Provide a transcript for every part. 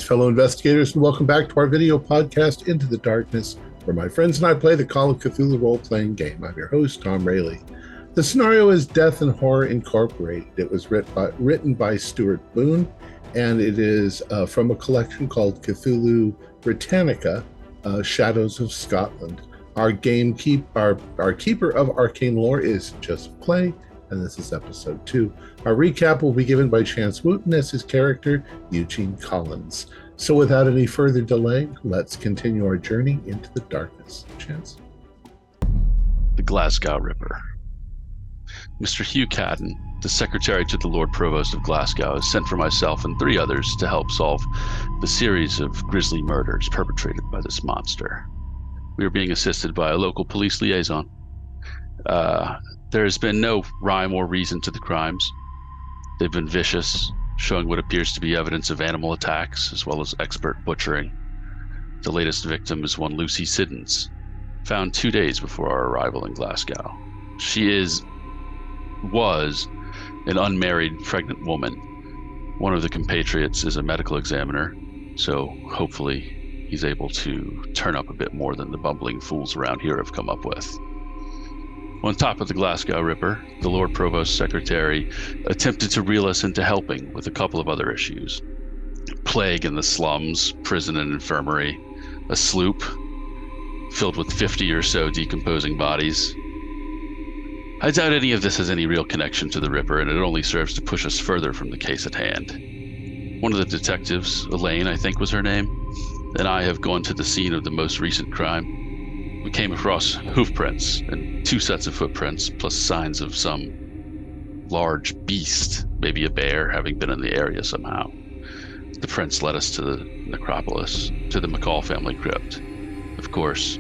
Greetings, fellow investigators, and welcome back to our video podcast, Into the Darkness, where my friends and I play the Call of Cthulhu role-playing game. I'm your host, Thom Raley. The scenario is Death and Horror Incorporated. It was written by Stuart Boon, and it is from a collection called Cthulhu Britannica, Shadows of Scotland. Our keeper of arcane lore is Just Play, and this is episode 2. Our recap will be given by Chance Wooten as his character, Eugene Collins. So without any further delay, let's continue our journey into the darkness. Chance? The Glasgow Ripper. Mr. Hugh Cadden, the secretary to the Lord Provost of Glasgow, has sent for myself and 3 others to help solve the series of grisly murders perpetrated by this monster. We are being assisted by a local police liaison. There has been no rhyme or reason to the crimes. They've been vicious, showing what appears to be evidence of animal attacks, as well as expert butchering. The latest victim is one Lucy Siddons, found 2 days before our arrival in Glasgow. She was an unmarried pregnant woman. One of the compatriots is a medical examiner, so hopefully he's able to turn up a bit more than the bumbling fools around here have come up with. On top of the Glasgow Ripper, the Lord Provost's secretary attempted to reel us into helping with a couple of other issues. Plague in the slums, prison and infirmary, a sloop filled with 50 or so decomposing bodies. I doubt any of this has any real connection to the Ripper, and it only serves to push us further from the case at hand. One of the detectives, Elaine, I think was her name, and I have gone to the scene of the most recent crime. We came across hoof prints and 2 sets of footprints, plus signs of some large beast, maybe a bear, having been in the area somehow. The prints led us to the necropolis, to the McCall family crypt. Of course,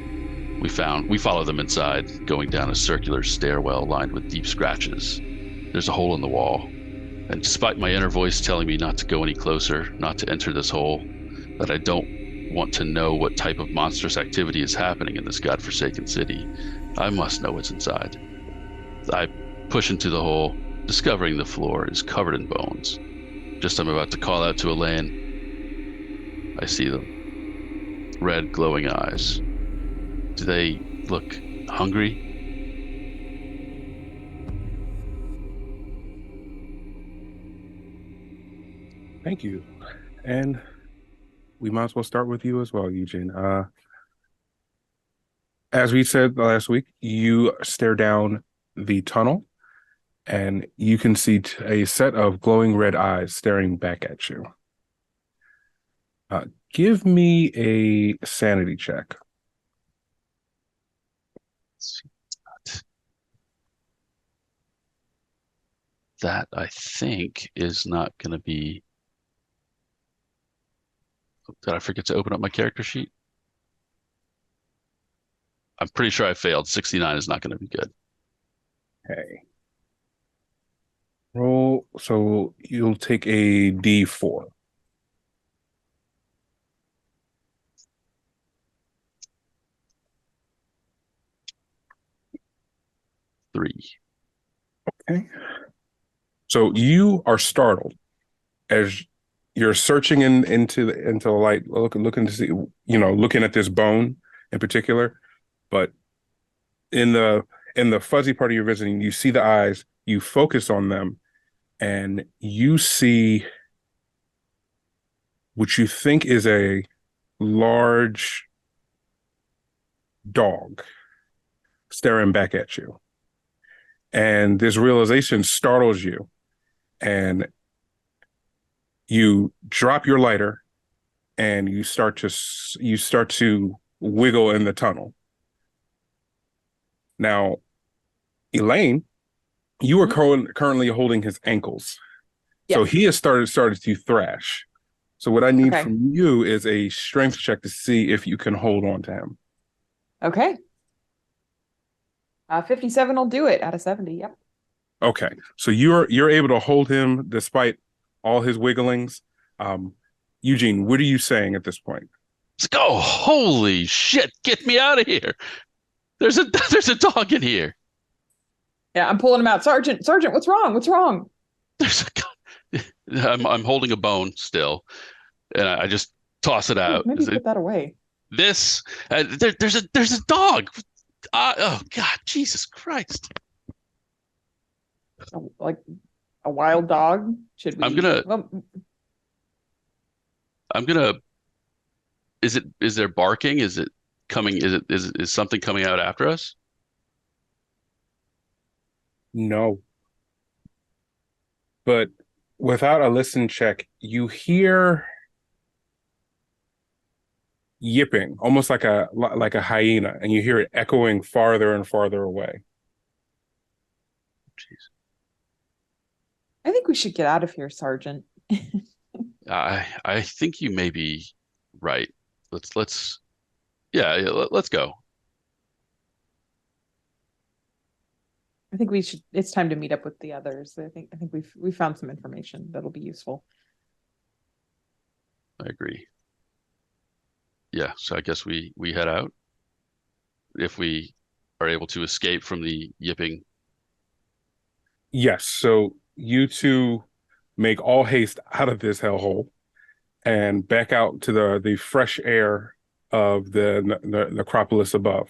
we followed them inside, going down a circular stairwell lined with deep scratches. There's a hole in the wall, and despite my inner voice telling me not to go any closer, not to enter this hole, that I don't want to know what type of monstrous activity is happening in this godforsaken city, I must know what's inside. I push into the hole, discovering the floor is covered in bones. Just as I'm about to call out to Elaine, I see them. Red, glowing eyes. Do they look hungry? Thank you. And we might as well start with you as well, Eugene. As we said last week, you stare down the tunnel and you can see a set of glowing red eyes staring back at you. Give me a sanity check. That, I think, is not going to be... Did I forget to open up my character sheet? I'm pretty sure I failed. 69 is not going to be good. Okay. Roll. So you'll take a D4. Three. Okay. So you are startled as you're searching into the light, looking to see, looking at this bone in particular, but in the fuzzy part of your vision, you see the eyes, you focus on them, and you see what you think is a large dog staring back at you. And this realization startles you, and you drop your lighter and you start to wiggle in the tunnel. Now, Elaine, you are currently holding his ankles. Yes. So he has started to thrash. So what I need from you is a strength check to see if you can hold on to him. Okay. 57 will do it out of 70. Yep. Okay. So you're able to hold him despite all his wigglings. Eugene, what are you saying at this point? Let's go. Holy shit. Get me out of here. There's a dog in here. Yeah, I'm pulling him out. Sergeant, what's wrong? What's wrong? I'm holding a bone still. And I just toss it out. Maybe put that away. This there's a dog. Oh God, Jesus Christ! Like a wild dog? Should we? I'm gonna. Is there barking? Is it coming? Is something coming out after us? No. But without a listen check, you hear yipping, almost like a hyena, and you hear it echoing farther and farther away. Jeez. I think we should get out of here, Sergeant. I think you may be right. Let's go. I think we should. It's time to meet up with the others. I think we found some information that'll be useful. I agree. Yeah, so I guess we head out if we are able to escape from the yipping. Yes, so you two make all haste out of this hellhole and back out to the fresh air of the necropolis above.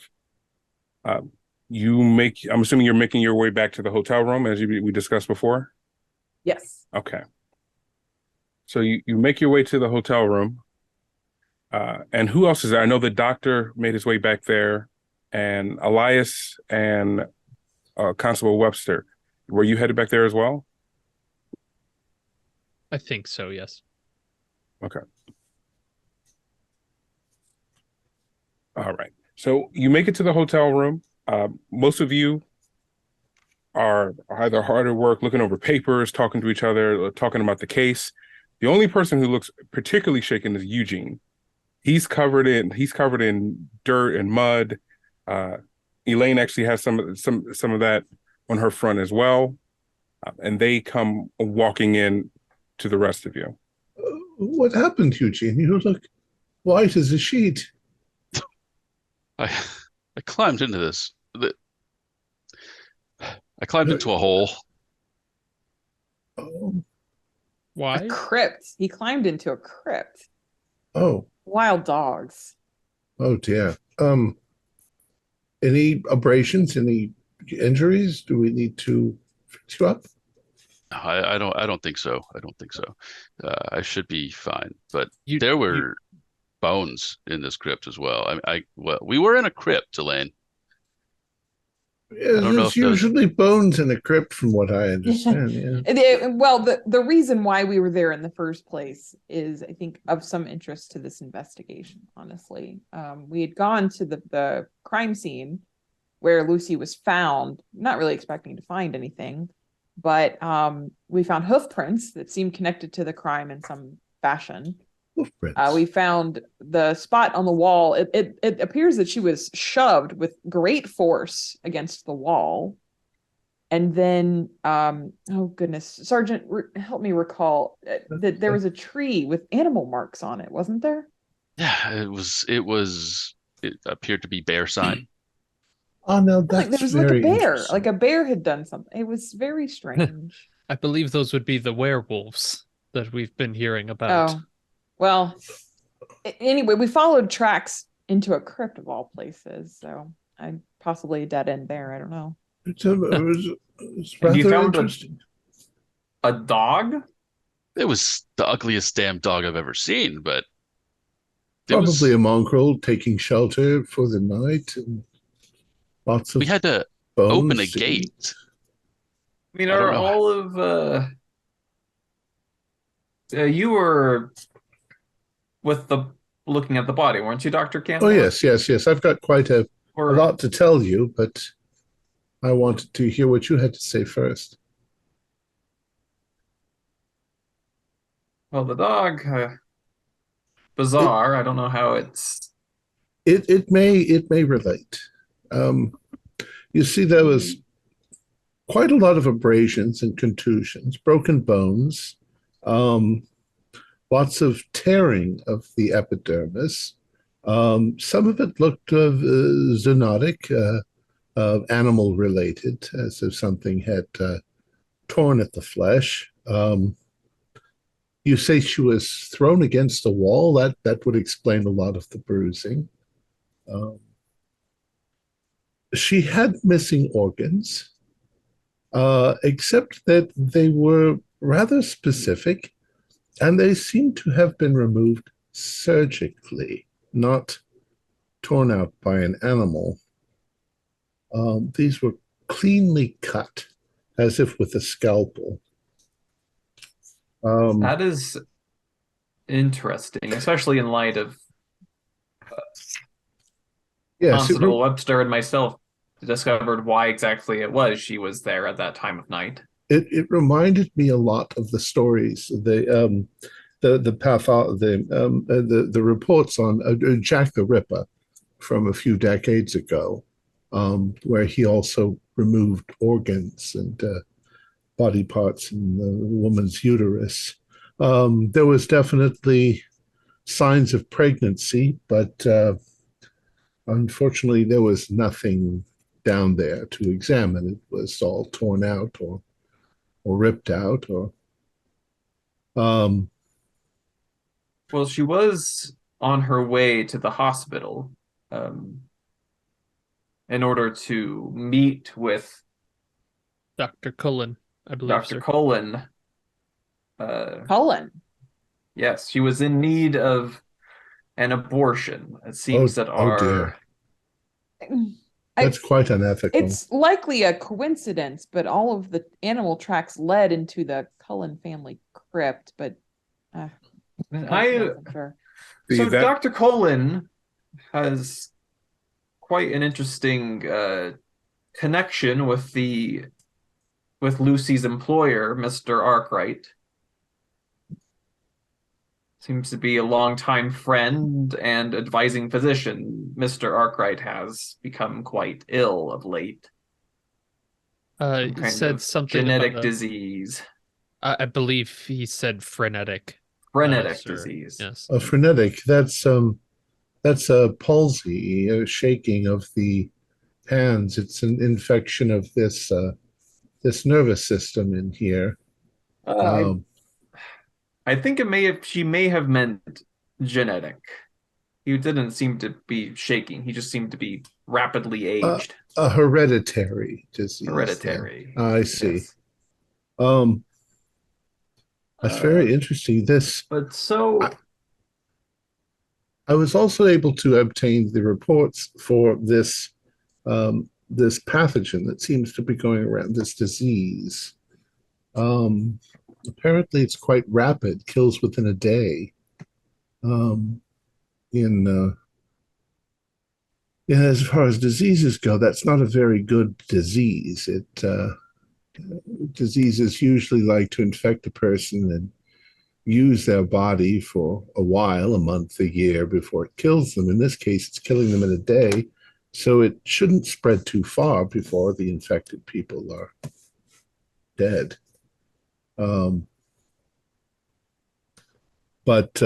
I'm assuming you're making your way back to the hotel room as we discussed before? Yes. Okay. So you make your way to the hotel room. And who else is there? I know the doctor made his way back there, and Elias and Constable Webster. Were you headed back there as well? I think so, yes. Okay. All right. So you make it to the hotel room. Most of you are either hard at work, looking over papers, talking to each other, talking about the case. The only person who looks particularly shaken is Eugene. He's covered in dirt and mud. Elaine actually has some of that on her front as well. And they come walking in to the rest of you. What happened, Eugene? You look white as a sheet. I climbed into this. I climbed into a hole. Oh. Why? A crypt. He climbed into a crypt. Oh. Wild dogs. Oh dear. Any abrasions? Any injuries? Do we need to fix you up? I don't think so. I don't think so. I should be fine. But there were bones in this crypt as well. We were in a crypt, Elaine. Yeah, there's usually bones in a crypt, from what I understand. Yeah. Well, the reason why we were there in the first place is, I think, of some interest to this investigation. Honestly, we had gone to the crime scene where Lucy was found, not really expecting to find anything, but we found hoof prints that seemed connected to the crime in some fashion. We found the spot on the wall. It appears that she was shoved with great force against the wall. And then, oh goodness, Sergeant, help me recall that there was a tree with animal marks on it, wasn't there? Yeah, it appeared to be bear sign. Oh no, that's there was like a bear. Like a bear had done something. It was very strange. I believe those would be the werewolves that we've been hearing about. Oh. Well, anyway, we followed tracks into a crypt of all places, so possibly a dead end there. I don't know. It's rather you found interesting. A dog? It was the ugliest damn dog I've ever seen, but Probably a mongrel taking shelter for the night, and lots of. We had to bones open a gate. I mean, are all of you were with the looking at the body, weren't you, Dr. Campbell? Oh yes. I've got quite a lot to tell you, but I wanted to hear what you had to say first. Well, the dog, bizarre. I don't know how it's. It may relate. You see, there was quite a lot of abrasions and contusions, broken bones, lots of tearing of the epidermis. Some of it looked zoonotic, animal related, as if something had torn at the flesh. You say she was thrown against a wall. That would explain a lot of the bruising. Um, she had missing organs, except that they were rather specific, and they seem to have been removed surgically, not torn out by an animal. These were cleanly cut, as if with a scalpel. That is interesting, especially in light of yes, Constable Webster and myself discovered why exactly it was she was there at that time of night. it reminded me a lot of the stories, the reports on Jack the Ripper from a few decades ago, where he also removed organs and body parts in the woman's uterus. There was definitely signs of pregnancy, but unfortunately, there was nothing down there to examine. It was all torn out or ripped out, or Well, she was on her way to the hospital in order to meet with Dr. Cullen, I believe, Dr. sir. Cullen. Cullen. Yes, she was in need of an abortion. It seems that oh dear, that's quite unethical. It's likely a coincidence, but all of the animal tracks led into the Cullen family crypt. But I'm sure. So Dr. Cullen has quite an interesting connection with Lucy's employer, Mr. Arkwright. Seems to be a longtime friend and advising physician. Mr. Arkwright has become quite ill of late. He said something genetic about disease. I believe he said frenetic. Frenetic disease. Yes. A frenetic. That's a palsy, a shaking of the hands. It's an infection of this nervous system in here. I think she may have meant genetic. He didn't seem to be shaking. He just seemed to be rapidly aged. A hereditary disease. Hereditary. I see. Yes. That's very interesting. I was also able to obtain the reports for this this pathogen that seems to be going around, this disease. Apparently, it's quite rapid, kills within a day. As far as diseases go, that's not a very good disease. Diseases usually like to infect a person and use their body for a while, a month, a year, before it kills them. In this case, it's killing them in a day, so it shouldn't spread too far before the infected people are dead. But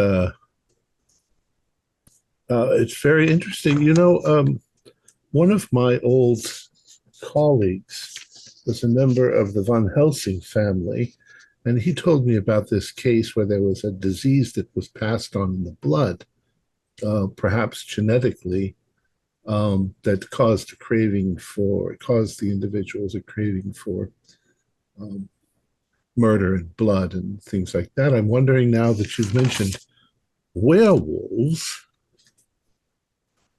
it's very interesting. One of my old colleagues was a member of the Van Helsing family, and he told me about this case where there was a disease that was passed on in the blood, perhaps genetically, that caused the individuals a craving for murder and blood and things like that. I'm wondering, now that you've mentioned werewolves,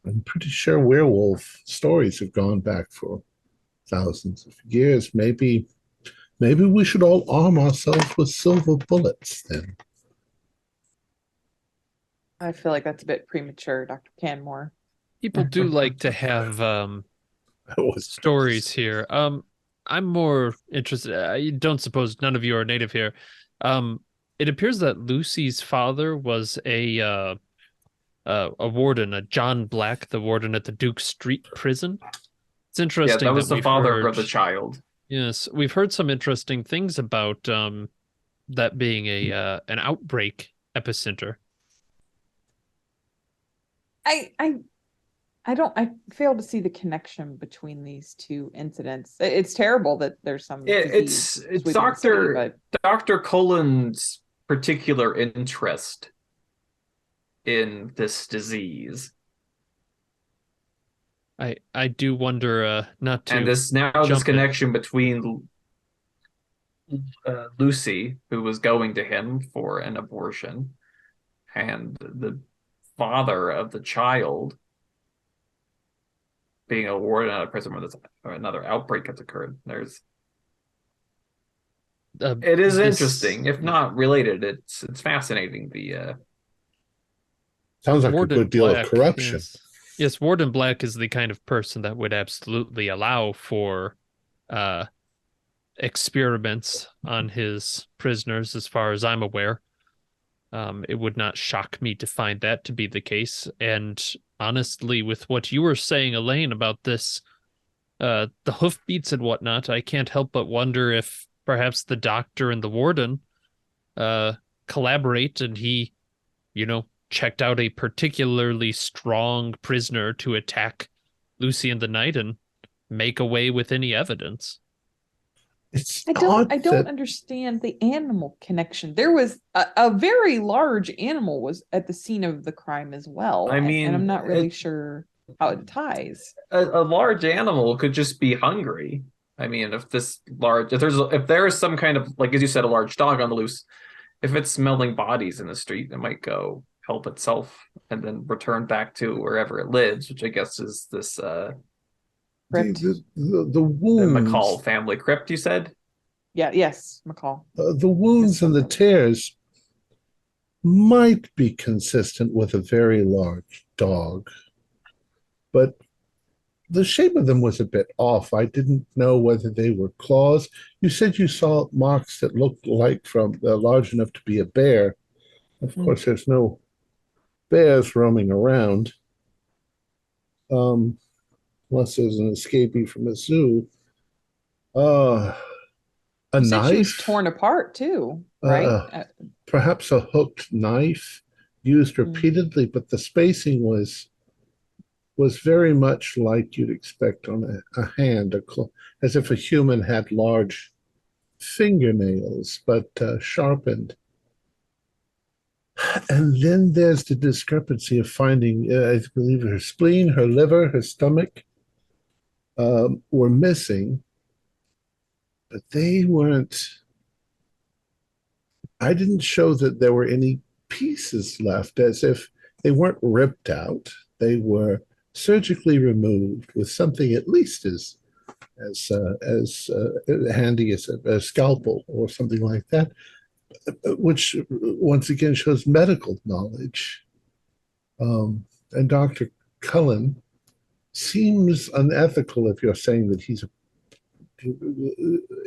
I'm pretty sure werewolf stories have gone back for thousands of years. Maybe we should all arm ourselves with silver bullets then. I feel like that's a bit premature, Dr. Canmore. People do like to have stories here. I'm more interested. I don't suppose none of you are native here. It appears that Lucy's father was a warden, a John Black, the warden at the Duke Street prison. It's interesting. Yeah, that was the father of the child. Yes, we've heard some interesting things about that being an outbreak epicenter. I fail to see the connection between these two incidents. It's terrible that there's some it's Dr. Cullen's particular interest in this disease. I do wonder, not to And this jump in. connection between Lucy, who was going to him for an abortion, and the father of the child being a warden out of prison where another outbreak has occurred. It is interesting, if not related. It's fascinating. Sounds like Warden a good deal Black, of corruption. Yes, Warden Black is the kind of person that would absolutely allow for experiments on his prisoners, as far as I'm aware. It would not shock me to find that to be the case. And honestly, with what you were saying, Elaine, about this, the hoofbeats and whatnot, I can't help but wonder if perhaps the doctor and the warden collaborate, and he, checked out a particularly strong prisoner to attack Lucy in the night and make away with any evidence. I don't understand the animal connection. There was a very large animal was at the scene of the crime as well. I mean, and I'm not really sure how it ties. A large animal could just be hungry. I mean, if there is some kind of, like as you said, a large dog on the loose, if it's smelling bodies in the street, it might go help itself and then return back to wherever it lives, which I guess is this Crypt. The wounds, the McCall family crypt, you said? Yes, McCall. The wounds and the tears might be consistent with a very large dog, but the shape of them was a bit off. I didn't know whether they were claws. You said you saw marks that looked like large enough to be a bear. Of course, there's no bears roaming around, unless there's an escapee from a zoo. A knife? She was torn apart too, right? Perhaps a hooked knife used repeatedly, but the spacing was very much like you'd expect on a hand, as if a human had large fingernails, but sharpened. And then there's the discrepancy of finding, I believe, her spleen, her liver, her stomach were missing, but they weren't. I didn't show that there were any pieces left, as if they weren't ripped out. They were surgically removed with something at least as handy as a scalpel or something like that, which once again shows medical knowledge. And Dr. Cullen seems unethical if you're saying that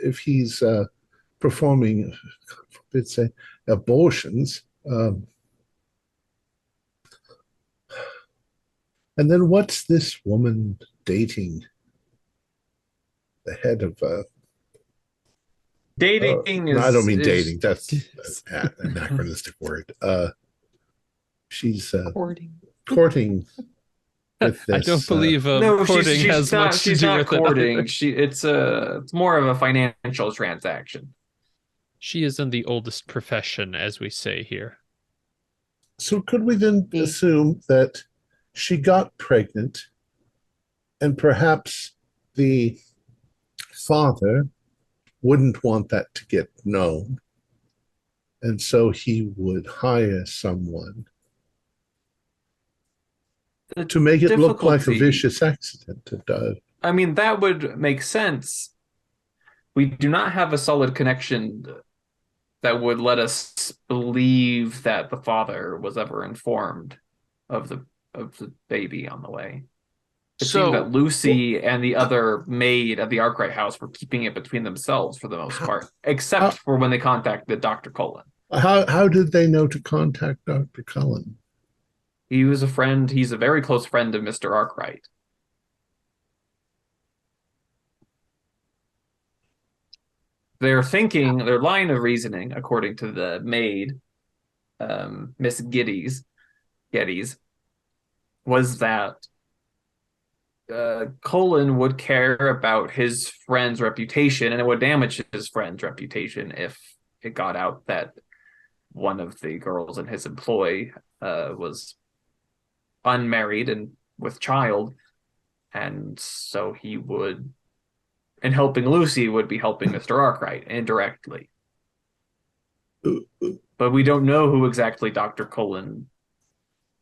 if he's performing, let's say, abortions. And then what's this woman dating? The head of dating is. No, I don't mean dating. That's an anachronistic word. She's courting. With this, I don't believe courting has much to do with courting. it. It's more of a financial transaction. She is in the oldest profession, as we say here. So could we then assume that she got pregnant, and perhaps the father wouldn't want that to get known, and so he would hire someone to make it look like a vicious accident? I mean, that would make sense. We do not have a solid connection that would let us believe that the father was ever informed of the baby on the way. It seemed that Lucy and the other maid at the Arkwright house were keeping it between themselves for the most part, except for when they contacted Dr. Cullen. How did they know to contact Dr. Cullen? He was a friend. He's a very close friend of Mr. Arkwright. Their line of reasoning, according to the maid, Miss Geddes, was that Cullen would care about his friend's reputation, and it would damage his friend's reputation if it got out that one of the girls in his employ was unmarried and with child, and so he would, in helping Lucy, would be helping Mr. Arkwright indirectly. But we don't know who exactly Dr. Cullen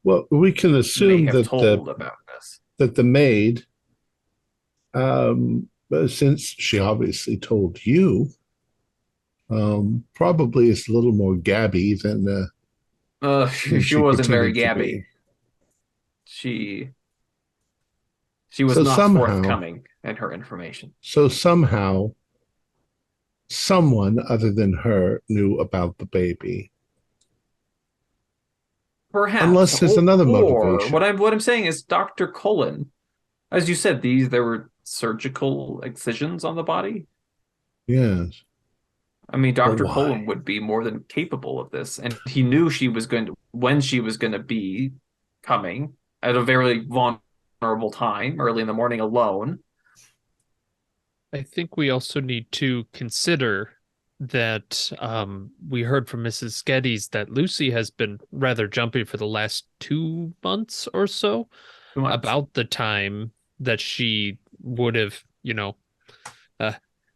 Well, we can may assume have told about this. that the maid, since she obviously told you, probably is a little more gabby than she wasn't very pretended to gabby. be. She was So not somehow- forthcoming in her information. So somehow, someone other than her knew about the baby. Perhaps, Unless there's another motivation. What I'm saying is, Dr. Cullen, as you said, there were surgical excisions on the body. Yes. I mean, Dr. why? Cullen would be more than capable of this, and he knew when she was going to be coming at a very vulnerable time, early in the morning, alone. I think we also need to consider that we heard from Mrs. Geddes that Lucy has been rather jumpy for the last 2 months or so, 2 months. about the time that she would have,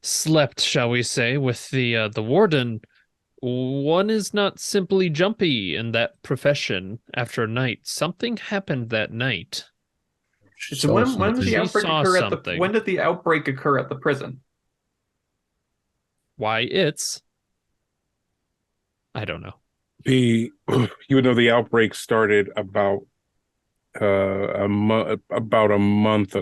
slept, shall we say, with the warden. One is not simply jumpy in that profession after a night. Something happened that night. So when did the She outbreak saw occur something. when did the outbreak occur at the prison? Why I don't know. You would know the outbreak started about a month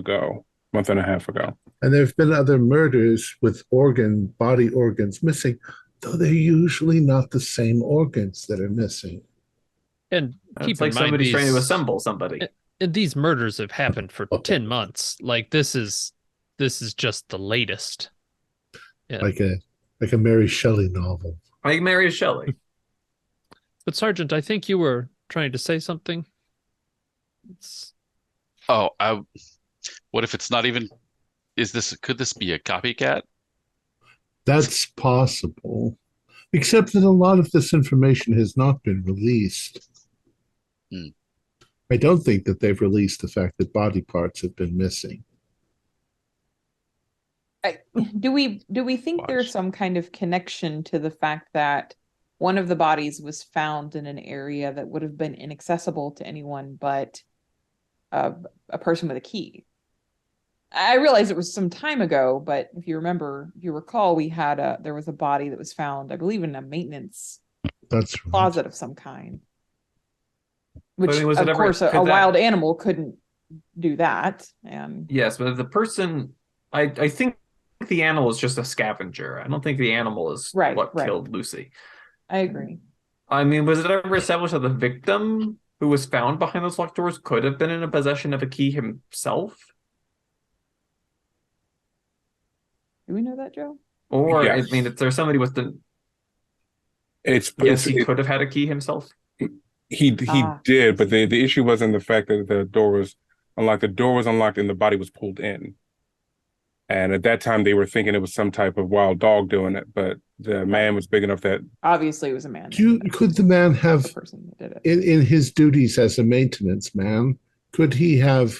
and a half ago. And there have been other murders with body organs missing, though they're usually not the same organs that are missing. And keep It's like in mind, somebody's trying to assemble somebody. and these murders have happened for 10 months. Like this is just the latest. Yeah. Like a Mary Shelley novel. Like Mary Shelley. But Sergeant, I think you were trying to say something. What if it's not even? Could this be a copycat? That's possible. Except that a lot of this information has not been released. I don't think that they've released the fact that body parts have been missing. Do we think there's some kind of connection to the fact that one of the bodies was found in an area that would have been inaccessible to anyone but a person with a key? I realize it was some time ago, but if you recall, there was a body that was found, I believe, in a maintenance closet of some kind. Which, of course, a wild animal couldn't do that. And yes, but the person, I think the animal is just a scavenger. I don't think the animal is what killed Lucy. I agree. I mean, was it ever established that the victim who was found behind those locked doors could have been in a possession of a key himself? Do we know that, Joe? Or, Yes. I mean, if there's somebody with the... he could have had a key himself? He did, but the issue wasn't the fact that the door was unlocked. The door was unlocked and the body was pulled in. And at that time, they were thinking it was some type of wild dog doing it, but the man was big enough that... Obviously, it was a man. Could the man have, the person that did it. in his duties as a maintenance man, could he have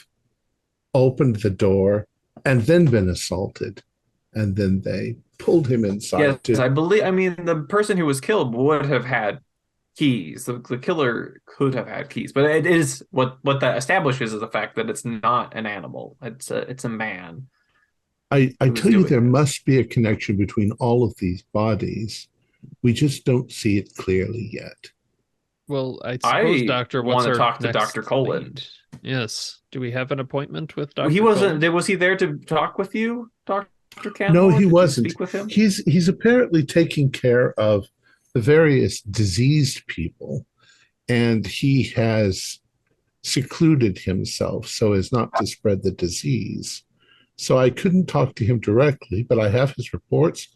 opened the door and then been assaulted? And then they pulled him inside. Yes, I mean, the person who was killed would have had keys. The killer could have had keys, but it is what that establishes is the fact that it's not an animal. It's a man. I tell you, there must be a connection between all of these bodies. We just don't see it clearly yet. Well, I suppose, Doctor, want to talk to Dr. Cullen. Yes. Do we have an appointment with Dr. He wasn't. Cullen? Was he there to talk with you, Dr. Campbell? No, he Did wasn't. You speak with him? He's apparently taking care of the various diseased people, and he has secluded himself so as not to spread the disease. So I couldn't talk to him directly, but I have his reports,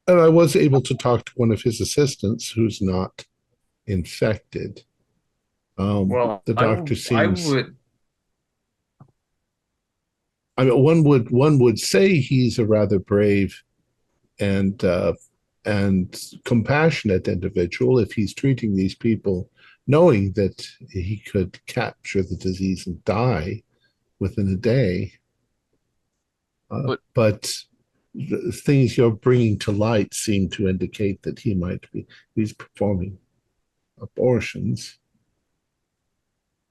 and I was able to talk to one of his assistants who's not infected. Well, the doctor seems. I would. one would say he's a rather brave and and compassionate individual if he's treating these people knowing that he could capture the disease and die within a day. But the things you're bringing to light seem to indicate that he's performing abortions.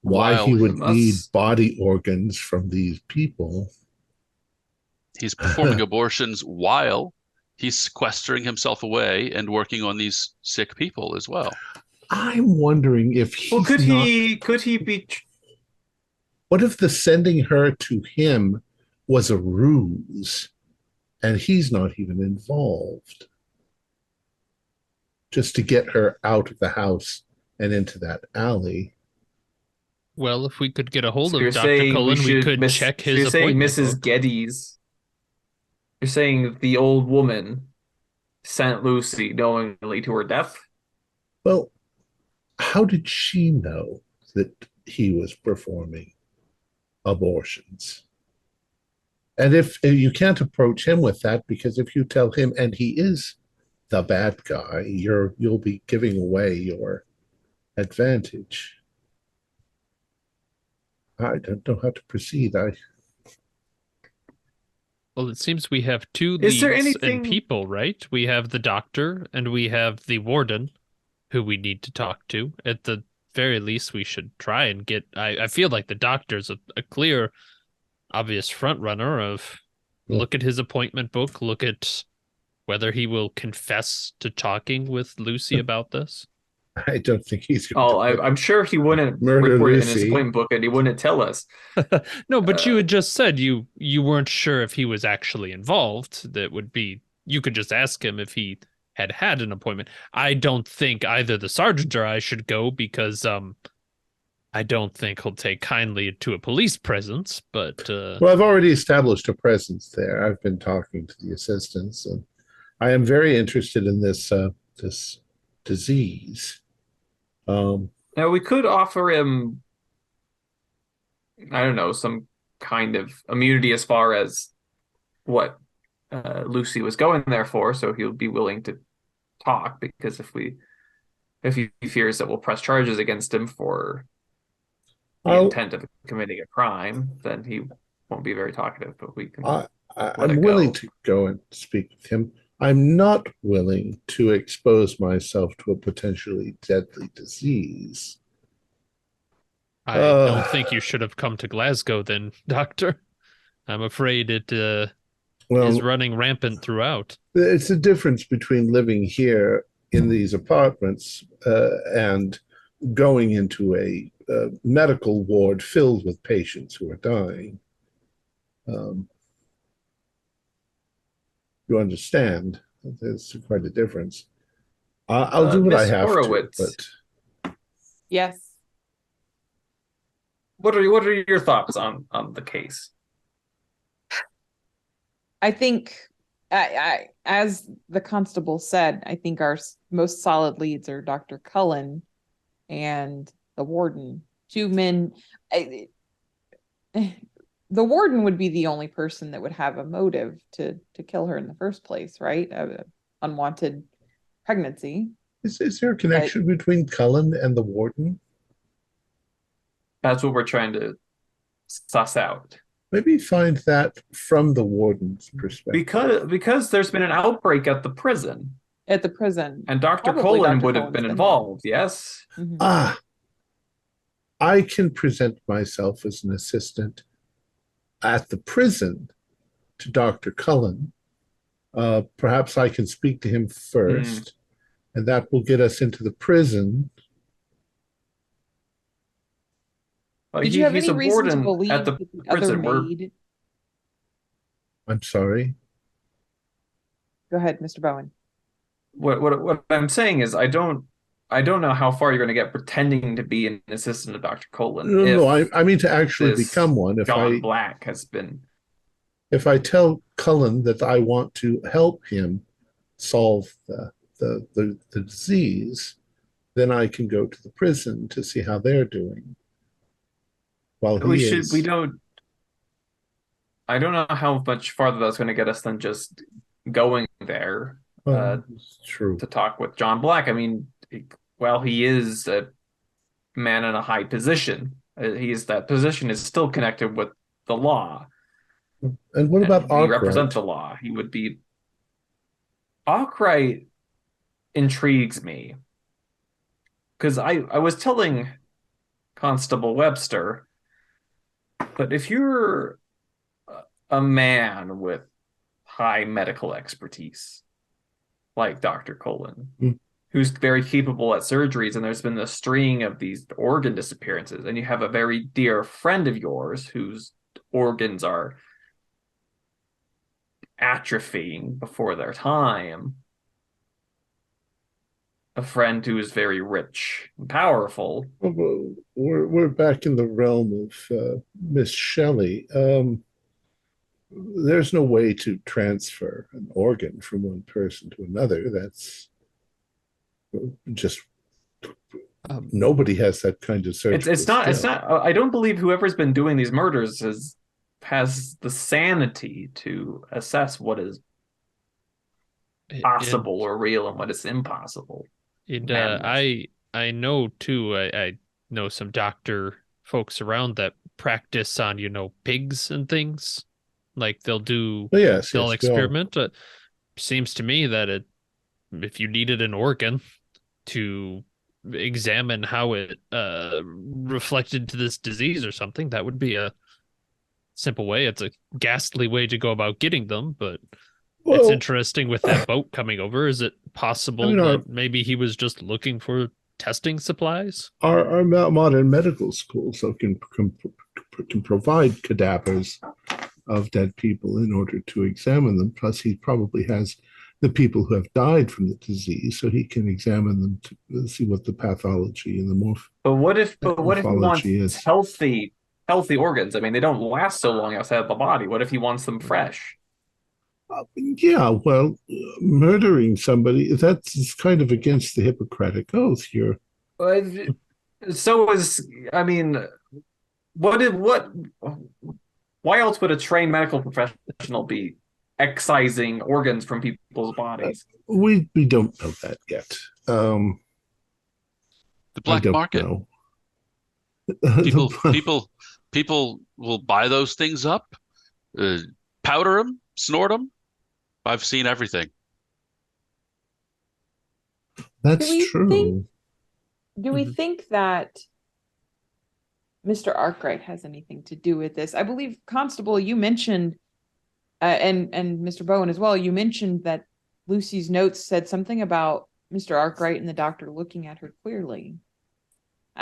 Why he would need body organs from these people. He's performing abortions while he's sequestering himself away and working on these sick people as well. I'm wondering if could he be? What if the sending her to him was a ruse and he's not even involved? Just to get her out of the house and into that alley. Well, if we could get a hold of Dr. Cullen, we could check his appointment. You're saying Mrs. Geddes. You're saying the old woman sent Lucy knowingly to her death? Well, how did she know that he was performing abortions? And if you can't approach him with that, because if you tell him and he is the bad guy, you'll be giving away your advantage. I don't know how to proceed. Well, it seems we have two leads and people, right? We have the doctor and we have the warden who we need to talk to. At the very least, we should try and get... I feel like the doctor's a clear, obvious front runner of look at his appointment book, look at whether he will confess to talking with Lucy about this. I don't think he's going to... I'm sure he wouldn't report it in his appointment book and he wouldn't tell us. No, but you had just said you weren't sure if he was actually involved. That would be... You could just ask him if he had an appointment. I don't think either the sergeant or I should go because I don't think he'll take kindly to a police presence, but... Well, I've already established a presence there. I've been talking to the assistants, and I am very interested in this disease. Now, we could offer him, I don't know, some kind of immunity as far as what Lucy was going there for, so he'll be willing to talk, because if he fears that we'll press charges against him for the intent of committing a crime, then he won't be very talkative, but we can I'm willing to go and speak with him. I'm not willing to expose myself to a potentially deadly disease. I don't think you should have come to Glasgow then, Doctor. I'm afraid it is running rampant throughout. It's the difference between living here in these apartments and going into a medical ward filled with patients who are dying. You understand? There's quite a difference. I'll do what I have to. But... Yes. What are your thoughts on the case? I think, as the constable said, I think our most solid leads are Dr. Cullen and the warden. Two men. The warden would be the only person that would have a motive to kill her in the first place, right? Unwanted pregnancy. Is there a connection between Cullen and the warden? That's what we're trying to suss out. Maybe find that from the warden's perspective. Because there's been an outbreak at the prison. At the prison. And Dr. Cullen would have been involved, yes? Mm-hmm. I can present myself as an assistant at the prison to Dr. Cullen. Perhaps I can speak to him first, and that will get us into the prison. Did you have any reason to believe at the prison maid... I'm sorry? Go ahead, Mr. Bowen. What I'm saying is I don't know how far you're going to get pretending to be an assistant of Dr. Cullen. No, I mean to actually become one. If John Black has been... If I tell Cullen that I want to help him solve the disease, then I can go to the prison to see how they're doing. I don't know how much farther that's going to get us than just going there. It's true. to talk with John Black. I mean, while he is a man in a high position, that position is still connected with the law. And what about He represents Arkwright? the law. He would be. Arkwright intrigues me because I was telling Constable Webster, but if you're a man with high medical expertise, like Dr. Cullen, who's very capable at surgeries, and there's been a string of these organ disappearances, and you have a very dear friend of yours whose organs are atrophying before their time, a friend who is very rich and powerful. We're back in the realm of Miss Shelley. There's no way to transfer an organ from one person to another. That's just nobody has that kind of surgical It's not. It's skill. not. I don't believe whoever's been doing these murders has the sanity to assess what is possible or real and what is impossible. I know too. I know some doctor folks around that practice on pigs and things. Like they'll experiment. Seems to me that if you needed an organ to examine how it reflected to this disease or something, that would be a simple way. It's a ghastly way to go about getting them, but it's interesting with that boat coming over. Is it possible that maybe he was just looking for testing supplies? Our modern medical schools can provide cadavers of dead people in order to examine them. Plus, he probably has the people who have died from the disease, so he can examine them to see what the pathology and the morph. But what if he wants is. healthy organs? I mean, they don't last so long outside of the body. What if he wants them fresh? Murdering somebody, that's kind of against the Hippocratic Oath here. So is, I mean, why else would a trained medical professional be excising organs from people's bodies? We don't know that yet. The black market. People will buy those things up, powder them, snort them. I've seen everything. That's true. Do we think that Mr. Arkwright has anything to do with this? I believe, Constable, you mentioned, and Mr. Bowen as well, you mentioned that Lucy's notes said something about Mr. Arkwright and the doctor looking at her queerly.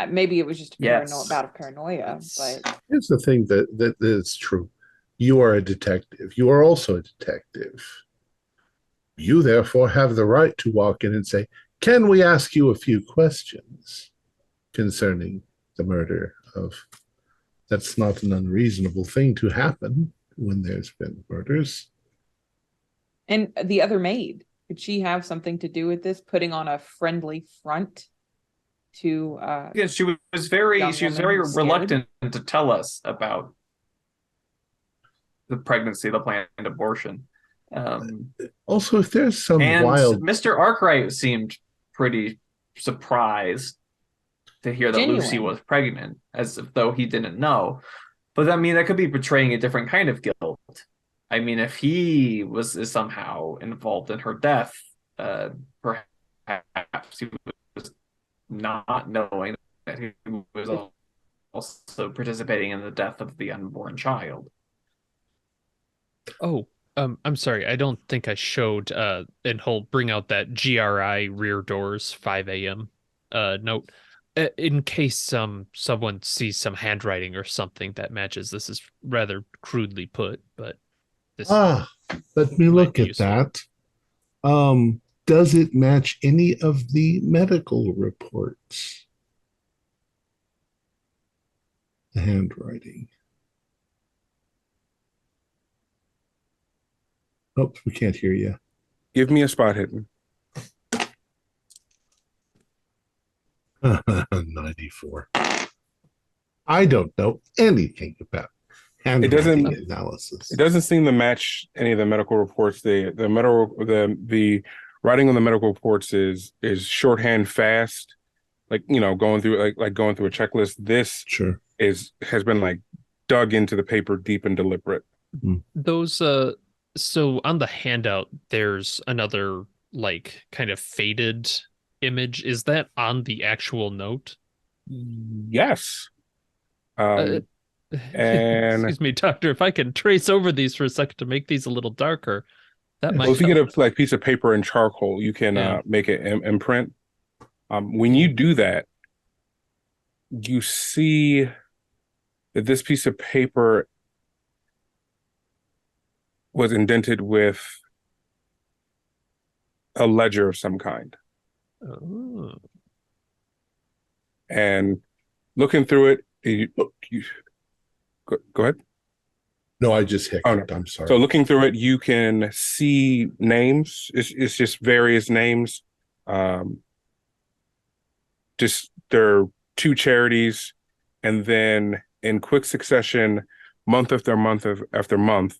Maybe it was just a bout of paranoia, but here's the thing that is true. You are a detective. You are also a detective. You therefore have the right to walk in and say, "Can we ask you a few questions concerning the murder of..." That's not an unreasonable thing to happen when there's been murders. And the other maid, could she have something to do with this, putting on a friendly front to she was very reluctant to tell us about the pregnancy, the planned abortion. Also, if there's some Mr. Arkwright seemed pretty surprised to hear that Lucy was pregnant, as if though he didn't know. But I mean, that could be portraying a different kind of guilt. I mean, if he is somehow involved in her death, perhaps he was not knowing that he was also participating in the death of the unborn child. Oh, I'm sorry. I don't think I showed, and he'll bring out that GRI rear doors 5 a.m. Note. In case someone sees some handwriting or something that matches. This is rather crudely put, but this let me look at that. Does it match any of the medical reports? The handwriting. Oops, we can't hear you. Give me a spot hidden. 94. I don't know anything about handwriting analysis. It doesn't seem to match any of the medical reports. The writing on the medical reports is shorthand fast, like going through going through a checklist. This Sure. has been like dug into the paper deep and deliberate. Those so on the handout there's another like kind of faded image. Is that on the actual note? Yes. And excuse me, doctor, if I can trace over these for a second to make these a little darker, that might Well, if you help. get a piece of paper and charcoal, you can make it imprint. When you do that, you see that this piece of paper was indented with a ledger of some kind. Oh. And looking through it, go ahead. No, I just hiccuped. Oh, no. I'm sorry. So looking through it, you can see names. It's just various names. Just there are two charities, and then in quick succession, month after month after month,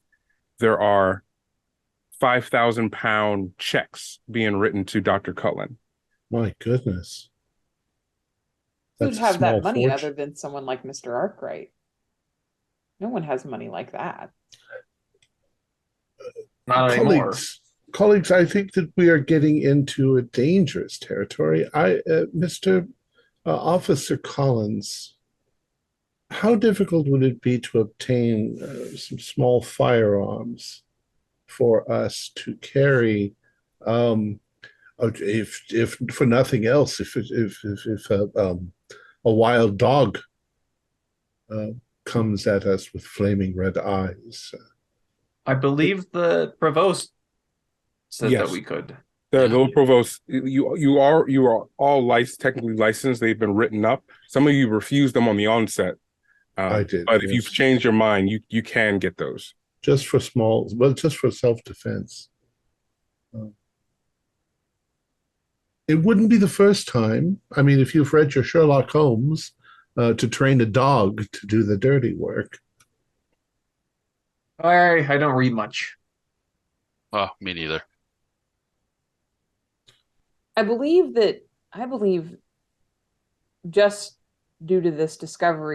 there are 5,000-pound checks being written to Dr. Cullen. My goodness. Who'd That's a have that small money fortune. other than someone like Mr. Arkwright? No one has money like that. Not anymore. Colleagues, I think that we are getting into a dangerous territory. Mr. Officer Collins, how difficult would it be to obtain some small firearms for us to carry? If for nothing else, if a wild dog comes at us with flaming red eyes. I believe the provost said Yes. that we could. The Lord Provost, you are all technically licensed. They've been written up. Some of you refused them on the onset. I did, but yes. if you've changed your mind, you can get those. Just for self-defense. It wouldn't be the first time. I mean, if you've read your Sherlock Holmes, to train a dog to do the dirty work. I don't read much. Oh, me neither. I believe just due to this clever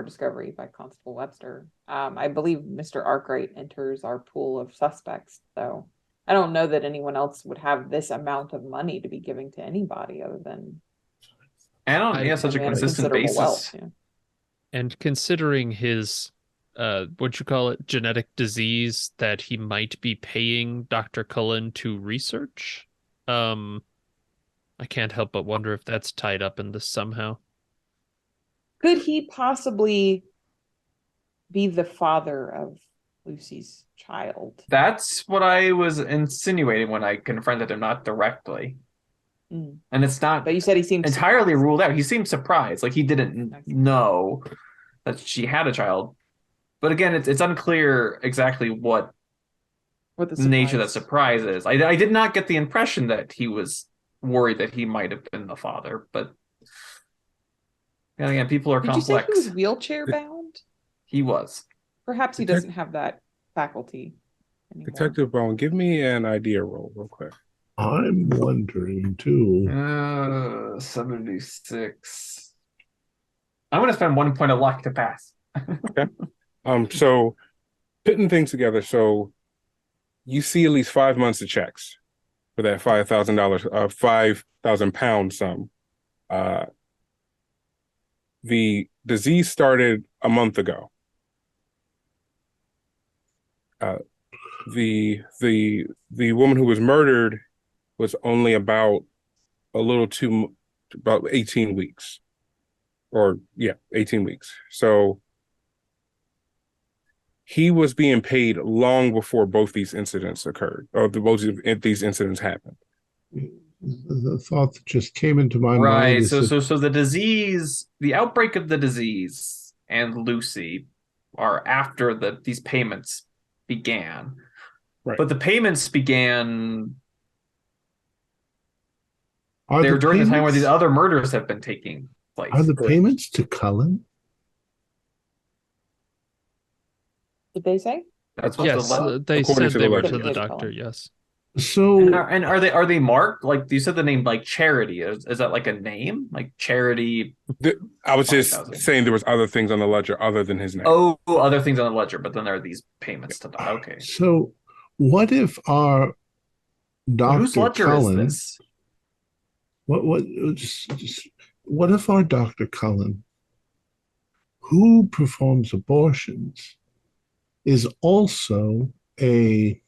discovery by Constable Webster, I believe Mr. Arkwright enters our pool of suspects. So I don't know that anyone else would have this amount of money to be giving to anybody other than And on such a consistent considerable basis. wealth, yeah. And considering his what you call it, genetic disease that he might be paying Dr. Cullen to research, I can't help but wonder if that's tied up in this somehow. Could he possibly be the father of Lucy's child? That's what I was insinuating when I confronted him, not directly. Mm. And it's not. But you said he seemed entirely ruled out. He seemed surprised, like he didn't know that she had a child. But again, it's unclear exactly what the nature of that surprise is. I did not get the impression that he was worried that he might have been the father, but again, people are complex. Did you say he was wheelchair bound? He was. Perhaps he doesn't have that faculty anymore. Detective Boone, give me an idea roll real quick. I'm wondering too. 76. I'm going to spend 1 point of luck to pass. Okay. So putting things together, so you see at least 5 months of checks for that $5,000, 5,000 pound sum. The disease started a month ago. The woman who was murdered was only about 18 weeks. 18 weeks. So he was being paid long before both these incidents occurred, or both these incidents happened. The thought that just came into my mind. Right. Is so the disease, the outbreak of the disease and Lucy are after these payments began. Right. But the payments began during the time where these other murders have been taking place. Are the payments to Cullen? Did they say? That's what yes, they according said to they the were to legend. the doctor. Yes. So, And are they marked? Like you said the name like Charity. Is that like a name? Like Charity I was just 5,000. saying there was other things on the ledger other than his name. Oh, other things on the ledger, but then there are these payments to okay. so what if our But whose Dr. ledger is Cullen, this? what if our Dr. Cullen, who performs abortions, is also a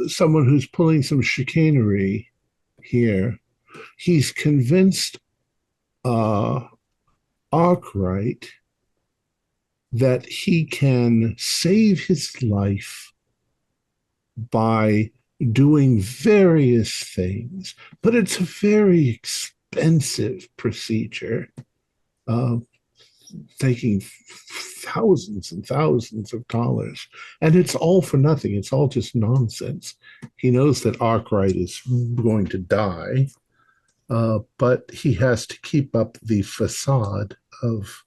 someone who's pulling some chicanery here. He's convinced Arkwright that he can save his life by doing various things, but it's a very expensive procedure, taking thousands and thousands of dollars, and it's all for nothing. It's all just nonsense. He knows that Arkwright is going to die, but he has to keep up the facade of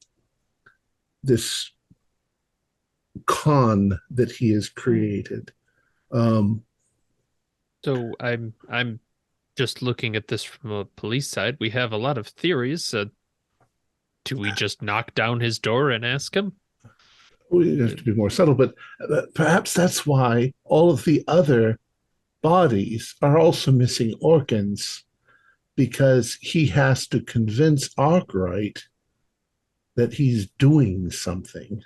this con that he has created. So I'm just looking at this from a police side. We have a lot of theories. Do we just knock down his door and ask him? We have to be more subtle, but perhaps that's why all of the other bodies are also missing organs, because he has to convince Arkwright that he's doing something.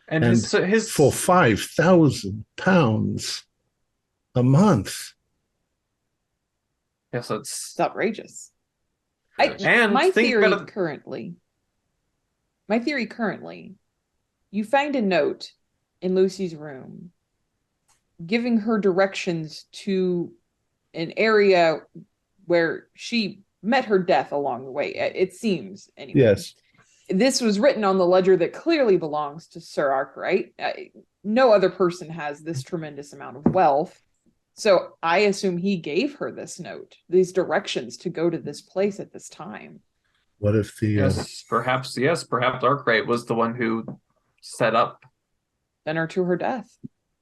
And his for £5,000 a month. Yes, It's outrageous. And my think theory about it- currently, you find a note in Lucy's room giving her directions to an area where she met her death along the way. It seems, anyway. Yes. This was written on the ledger that clearly belongs to Sir Arkwright. No other person has this tremendous amount of wealth. So I assume he gave her this note, these directions to go to this place at this time. What if the perhaps Arkwright was the one who set up Sent her to her death?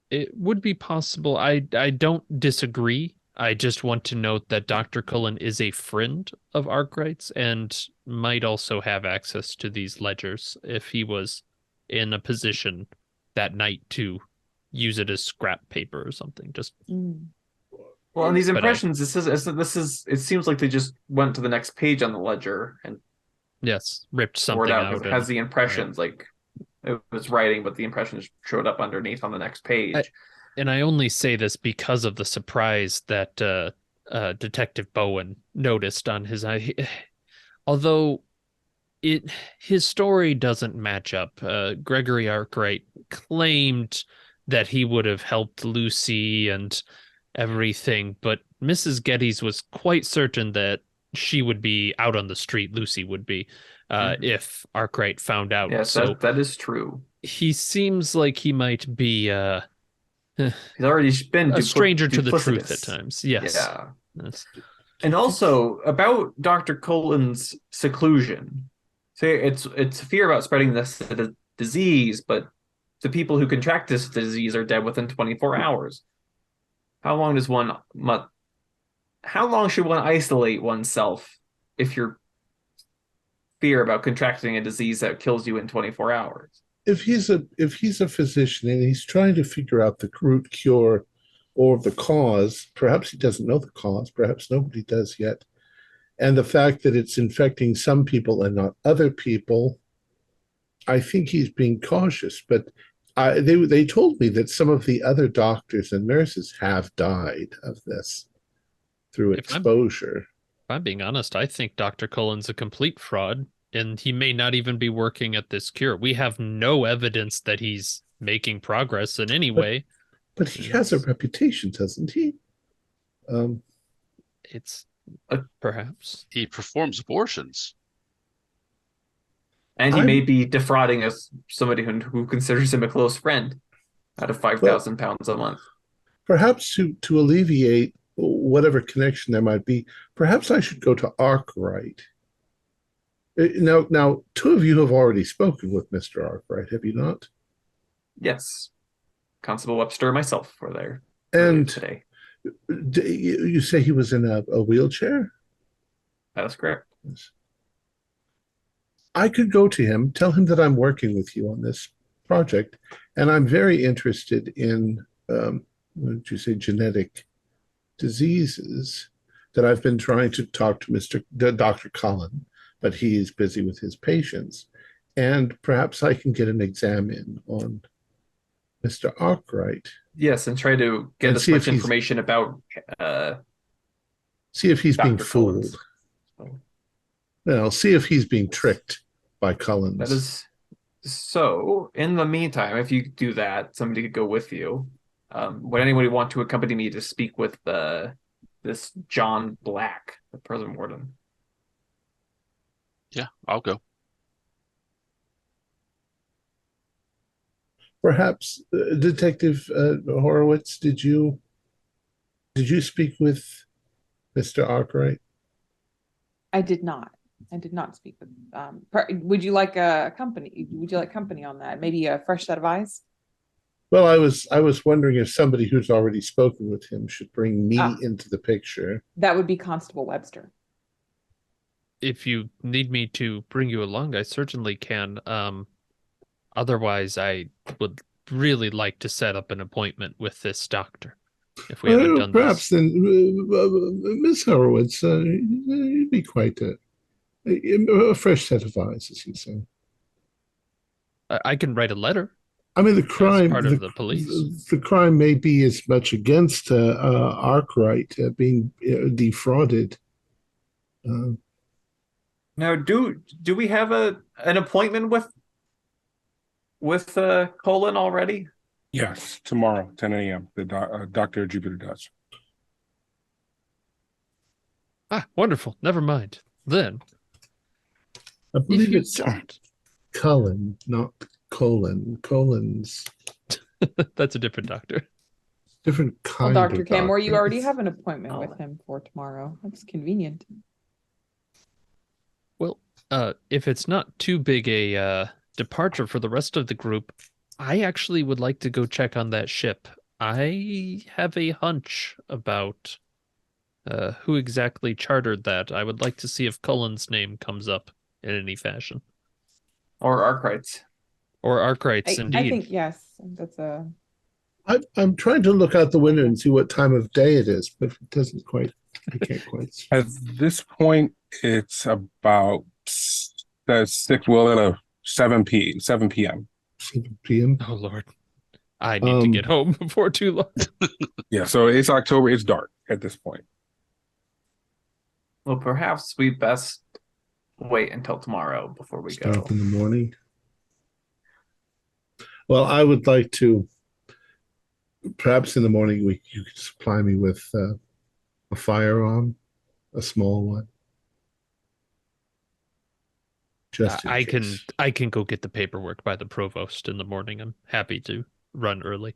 It would be possible. I don't disagree. I just want to note that Dr. Cullen is a friend of Arkwright's and might also have access to these ledgers if he was in a position that night to use it as scrap paper or something. Just Well, and these impressions, this is. It seems like they just went to the next page on the ledger and yes, ripped something out. It has the impressions, like it was writing, but the impressions showed up underneath on the next page. And I only say this because of the surprise that Detective Bowen noticed on his eye. Although his story doesn't match up. Gregory Arkwright claimed that he would have helped Lucy and everything, but Mrs. Geddes was quite certain that she would be out on the street, Lucy would be, if Arkwright found out. Yes, so that is true. He seems like he might be he's already been a stranger to the truth at times. Yes. Yeah. And also about Dr. Cullen's seclusion. Say it's fear about spreading this disease, but the people who contract this disease are dead within 24 hours. How long should one isolate oneself if you're fear about contracting a disease that kills you in 24 hours? If he's a physician and he's trying to figure out the root cure or the cause, perhaps he doesn't know the cause, perhaps nobody does yet. And the fact that it's infecting some people and not other people, I think he's being cautious. But they told me that some of the other doctors and nurses have died of this through exposure. If I'm being honest, I think Dr. Cullen's a complete fraud, and he may not even be working at this cure. We have no evidence that he's making progress in any way. But he has a reputation, doesn't he? It's perhaps. He performs abortions. And he may be defrauding somebody who considers him a close friend out of £5,000 a month. Perhaps to alleviate whatever connection there might be, perhaps I should go to Arkwright. Now, two of you have already spoken with Mr. Arkwright, have you not? Yes. Constable Webster and myself were there And today. You say he was in a wheelchair? That is correct. Yes. I could go to him, tell him that I'm working with you on this project, and I'm very interested in, what did you say, genetic diseases, that I've been trying to talk to Dr. Cullen, but he is busy with his patients. And perhaps I can get an exam in on Mr. Arkwright. Yes, and try to get And as see much if he's- information about See if he's being Dr. fooled. Collins. Well, see if he's being tricked by Cullens. That is so. In the meantime, if you do that, somebody could go with you. Would anybody want to accompany me to speak with this John Black, the prison warden? Yeah, I'll go. Perhaps, Detective Horowitz, did you speak with Mr. Arkwright? I did not. I did not speak with. Would you like a company? Would you like company on that? Maybe a fresh set of eyes. Well, I was wondering if somebody who's already spoken with him should bring me into the picture. That would be Constable Webster. If you need me to bring you along, I certainly can. Otherwise, I would really like to set up an appointment with this doctor. If we haven't done perhaps this. then, Miss Horowitz, you'd be quite a fresh set of eyes, as you say. I can write a letter. I mean, the crime, part of the police. The crime may be as much against Arkwright being defrauded. Now, do we have an appointment with Colin already? Yes, tomorrow, 10 a.m. The Dr. Jupiter does. Ah, wonderful. Never mind. Then, I if believe you it's don't, Cullen, not Colin. Colin's that's a different doctor. different kind Well, of Dr. Camore, you doctor. already have an appointment with him for tomorrow. That's convenient. Well, if it's not too big a departure for the rest of the group, I actually would like to go check on that ship. I have a hunch about who exactly chartered that. I would like to see if Cullen's name comes up in any fashion. Or Arkwright's? Or Arkwright's, indeed. I think, yes, that's a... I'm trying to look out the window and see what time of day it is, but it doesn't quite. I can't quite. At this point, it's about 7 p.m. 7 p.m. Oh, Lord. I need to get home before too long. Yeah, so it's October. It's dark at this point. Well, perhaps we best wait until tomorrow before we go. Start in the morning. Well, I would like to. Perhaps in the morning you could supply me with a firearm, a small one. Just in case. I can go get the paperwork by the provost in the morning. I'm happy to run early.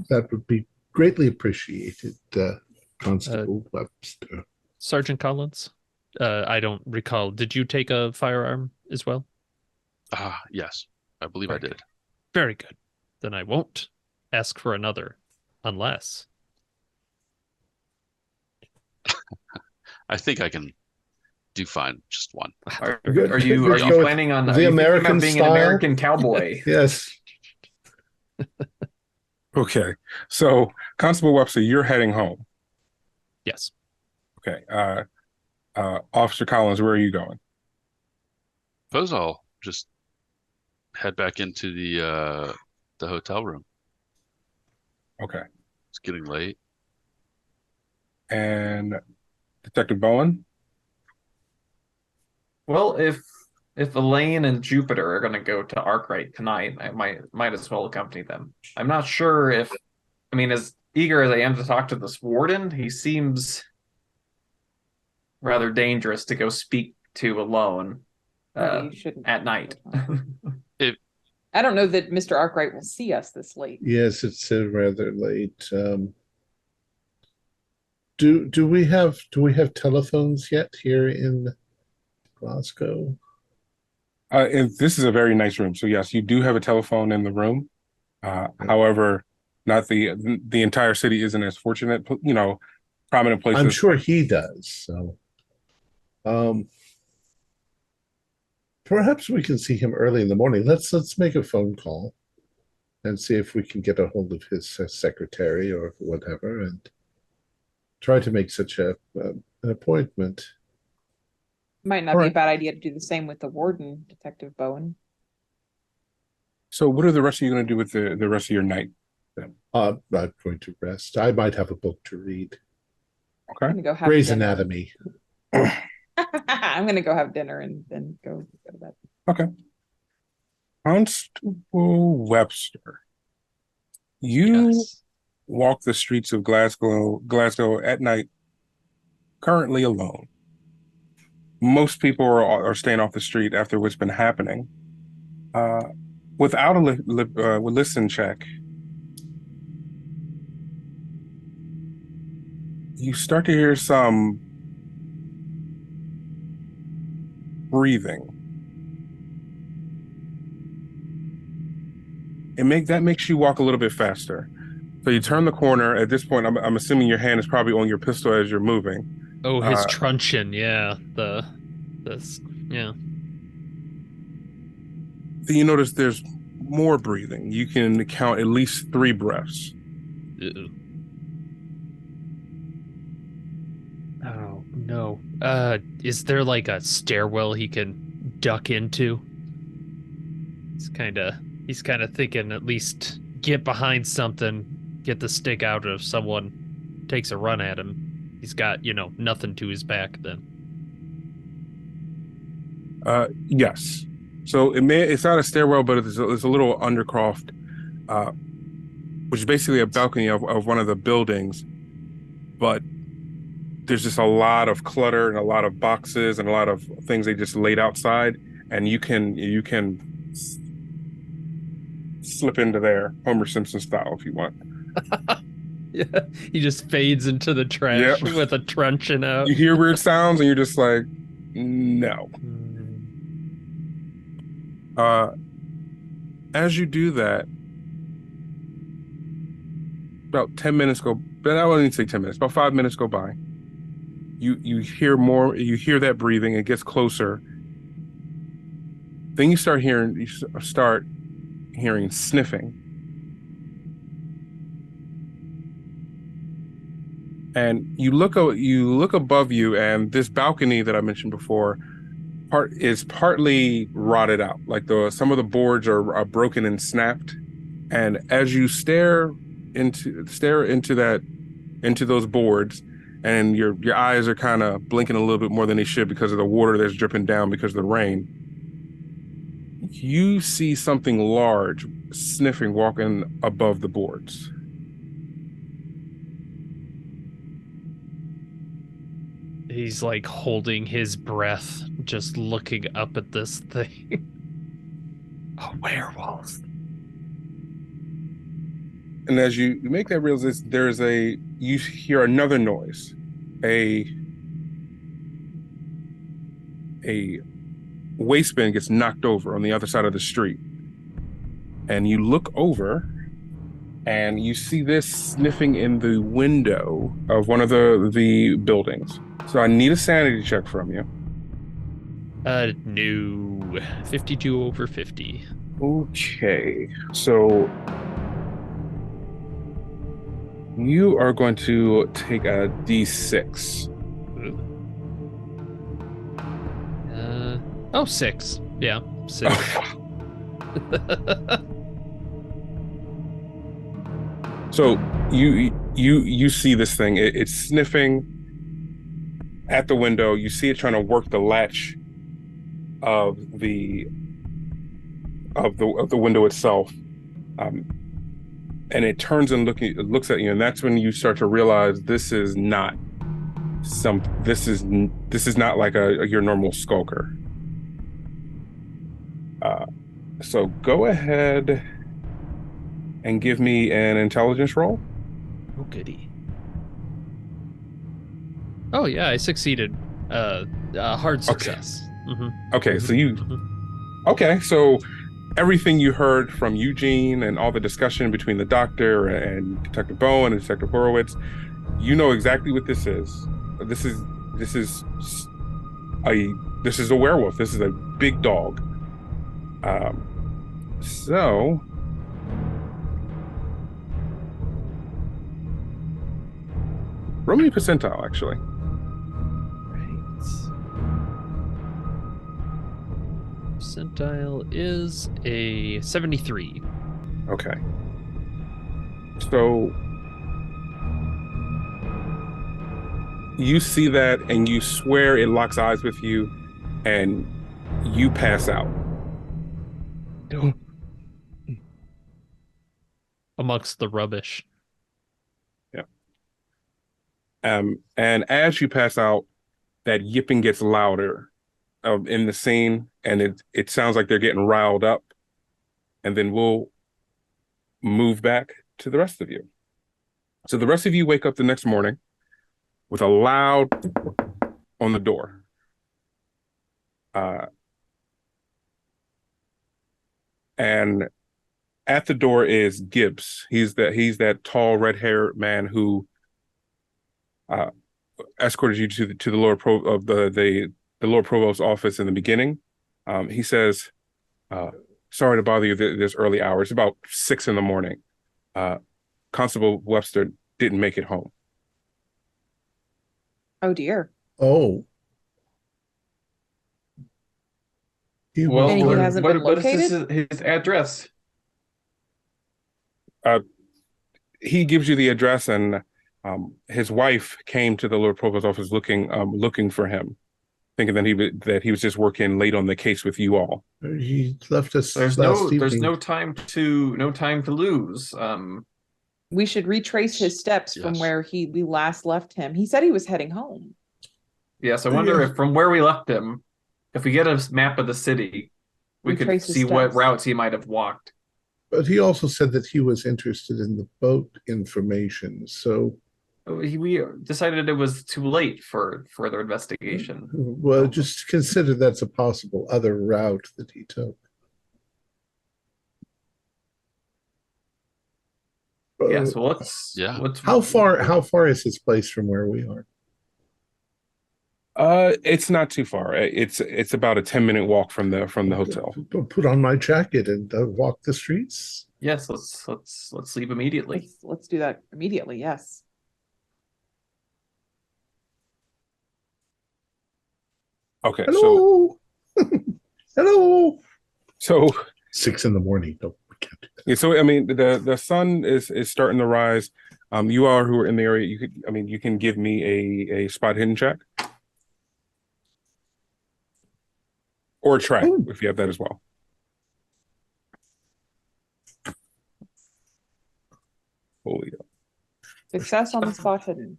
That would be greatly appreciated, Constable Webster. Sergeant Collins, I don't recall. Did you take a firearm as well? Yes, I believe I did. Very good. Then I won't ask for another, unless. I think I can do fine. Just one. Are Good. you Good. planning on The American being style? an American cowboy? Yes. Okay, so Constable Webster, you're heading home. Yes. Okay, Officer Collins, where are you going? Suppose I'll just head back into the hotel room. Okay, It's getting late. and Detective Bowen? Well, if Elaine and Jupiter are going to go to Arkwright tonight, I might as well accompany them. I'm not sure if, I mean, as eager as I am to talk to this warden, he seems rather dangerous to go speak to alone Maybe you shouldn't. at night. I don't know that Mr. Arkwright will see us this late. Yes, it's rather late. Do we have telephones yet here in Glasgow? And this is a very nice room, so yes, you do have a telephone in the room. However, Not the entire city isn't as fortunate, prominent places. I'm sure he does. So, perhaps we can see him early in the morning. Let's make a phone call and see if we can get a hold of his secretary or whatever, and try to make such an appointment. Might not be a bad idea to do the same with the warden, Detective Bowen. So what are the rest of you going to do with the rest of your night then? I'm going to rest. I might have a book to read. Okay. I'm gonna go have Grey's dinner. Anatomy. I'm gonna go have dinner and then go to bed. Okay. Constable Webster, you walk the streets of Glasgow at night, currently alone. Most people are staying off the street after what's been happening. Without a listen check, you start to hear some breathing. That makes you walk a little bit faster. So you turn the corner. At this point, I'm assuming your hand is probably on your pistol as you're moving. Oh, his truncheon, yeah. Yeah. Then you notice there's more breathing. You can count at least 3 breaths. Uh-oh. Oh no. Is there like a stairwell he can duck into? He's kind of thinking at least get behind something, get the stick out if someone takes a run at him. He's got, nothing to his back then. Yes. So it's not a stairwell, but it's a little undercroft, which is basically a balcony of one of the buildings. But there's just a lot of clutter and a lot of boxes and a lot of things they just laid outside, and you can slip into there, Homer Simpson style, if you want. Yeah, he just fades into the trash with a truncheon out. You hear weird sounds, and you're just like, no. As you do that, about 10 minutes go, but I wouldn't say 10 minutes, about 5 minutes go by. You hear more, you hear that breathing, it gets closer. Then you start hearing sniffing. And you look above you, and this balcony that I mentioned before is partly rotted out. Like some of the boards are broken and snapped. And as you stare into those boards, and your eyes are kind of blinking a little bit more than they should because of the water that's dripping down because of the rain, you see something large sniffing, walking above the boards. He's like holding his breath, just looking up at this thing. A werewolf. And as you make that realization, you hear another noise. A waistband gets knocked over on the other side of the street. And you look over, and you see this sniffing in the window of one of the buildings. So I need a sanity check from you. No. 52 over 50. Okay. So you are going to take a D6. 6. Yeah, 6. So you see this thing. It's sniffing at the window. You see it trying to work the latch of the window itself, and it turns and looks at you, and that's when you start to realize this is not like your normal skulker. So go ahead and give me an intelligence roll. Oh, goody. Oh, yeah, I succeeded. Hard success. Okay, so you... Okay, so everything you heard from Eugene and all the discussion between the doctor and Detective Bowen and Detective Horowitz, you know exactly what this is. This is a werewolf. This is a big dog. So roll me a percentile, actually. Percentile is a 73. Okay. So you see that and you swear it locks eyes with you and you pass out. Amongst the rubbish. Yeah. And as you pass out, that yipping gets louder in the scene, and it sounds like they're getting riled up. And then we'll move back to the rest of you. So the rest of you wake up the next morning with a loud on the door. And at the door is Gibbs. He's that tall, red-haired man who escorted you to the Lord the Lord Provost's office in the beginning. He says, "Sorry to bother you this early hour. It's about 6 a.m. Constable Webster didn't make it home." Oh dear. Oh. Well, And he hasn't been what is located? his address? He gives you the address, and his wife came to the Lord Provost's office looking for him, thinking that he was just working late on the case with you all. He left us There's last no evening. time to lose. We should retrace his steps from Yes. where we last left him. He said he was heading home. Yes, I wonder Yeah. if from where we left him, if we get a map of the city, we could Retrace his see what steps. routes he might have walked. But he also said that he was interested in the boat information. So, We decided it was too late for further investigation. well, just consider that's a possible other route that he took. Yeah, so let's. How far is his place from where we are? It's not too far. It's about a 10-minute walk from the hotel. Put on my jacket and walk the streets. Yes, let's leave immediately. Let's do that immediately. Yes. Okay. Hello. Hello. So 6 a.m. No, we can't do that. yeah. So I mean, the sun is starting to rise. You all who are in the area, you can give me a spot hidden check or a track if you have that as well. Holy. Success on the spot hidden.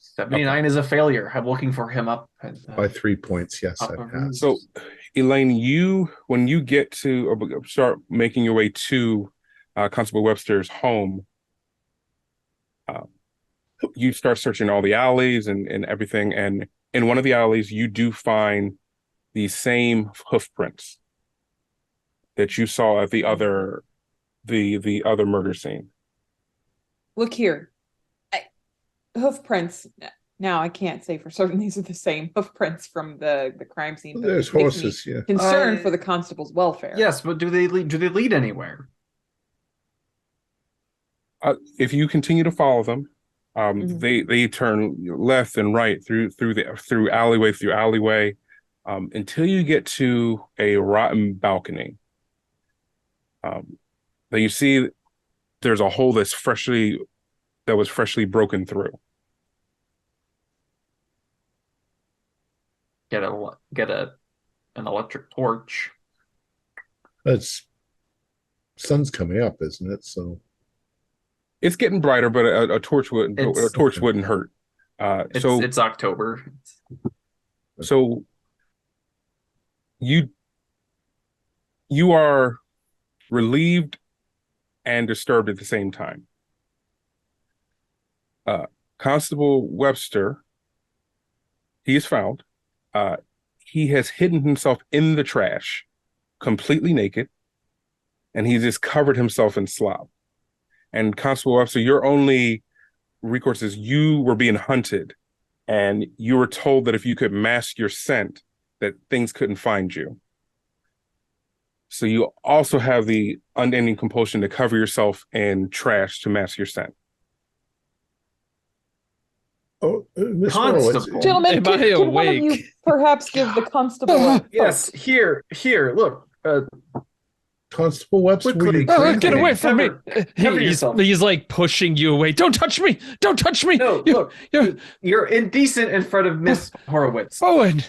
79 is a failure. I'm looking for him up. By 3 points, yes, I passed. So, Elaine, when you get to start making your way to Constable Webster's home, you start searching all the alleys and everything. And in one of the alleys, you do find the same hoof prints that you saw at the other murder scene. Look here. Hoof prints. Now I can't say for certain these are the same hoof prints from the crime scene. But There's it makes me horses, yeah. concerned for the constable's welfare. Yes, but do they lead anywhere? If you continue to follow them, they turn left and right through alleyway until you get to a rotten balcony. Then you see there's a hole that was freshly broken through. Get an electric torch. It's sun's coming up, isn't it? So it's getting brighter, but a torch wouldn't hurt. It's October. So you are relieved and disturbed at the same time. Constable Webster, he is found. He has hidden himself in the trash, completely naked. and he just covered himself in slop. And Constable Webster, your only recourse is you were being hunted, and you were told that if you could mask your scent, that things couldn't find you. So you also have the unending compulsion to cover yourself in trash to mask your scent. Oh, Miss Constable. Horowitz. Gentlemen, Am can I one of you awake? perhaps give the constable a Yes, here, look. Constable Webster, were you Quickly. Oh, drinking? get away from me! Cover yourself. He's like pushing you away. Don't touch me! Don't touch me! No, look, you're indecent in front of Miss Horowitz. Bowen!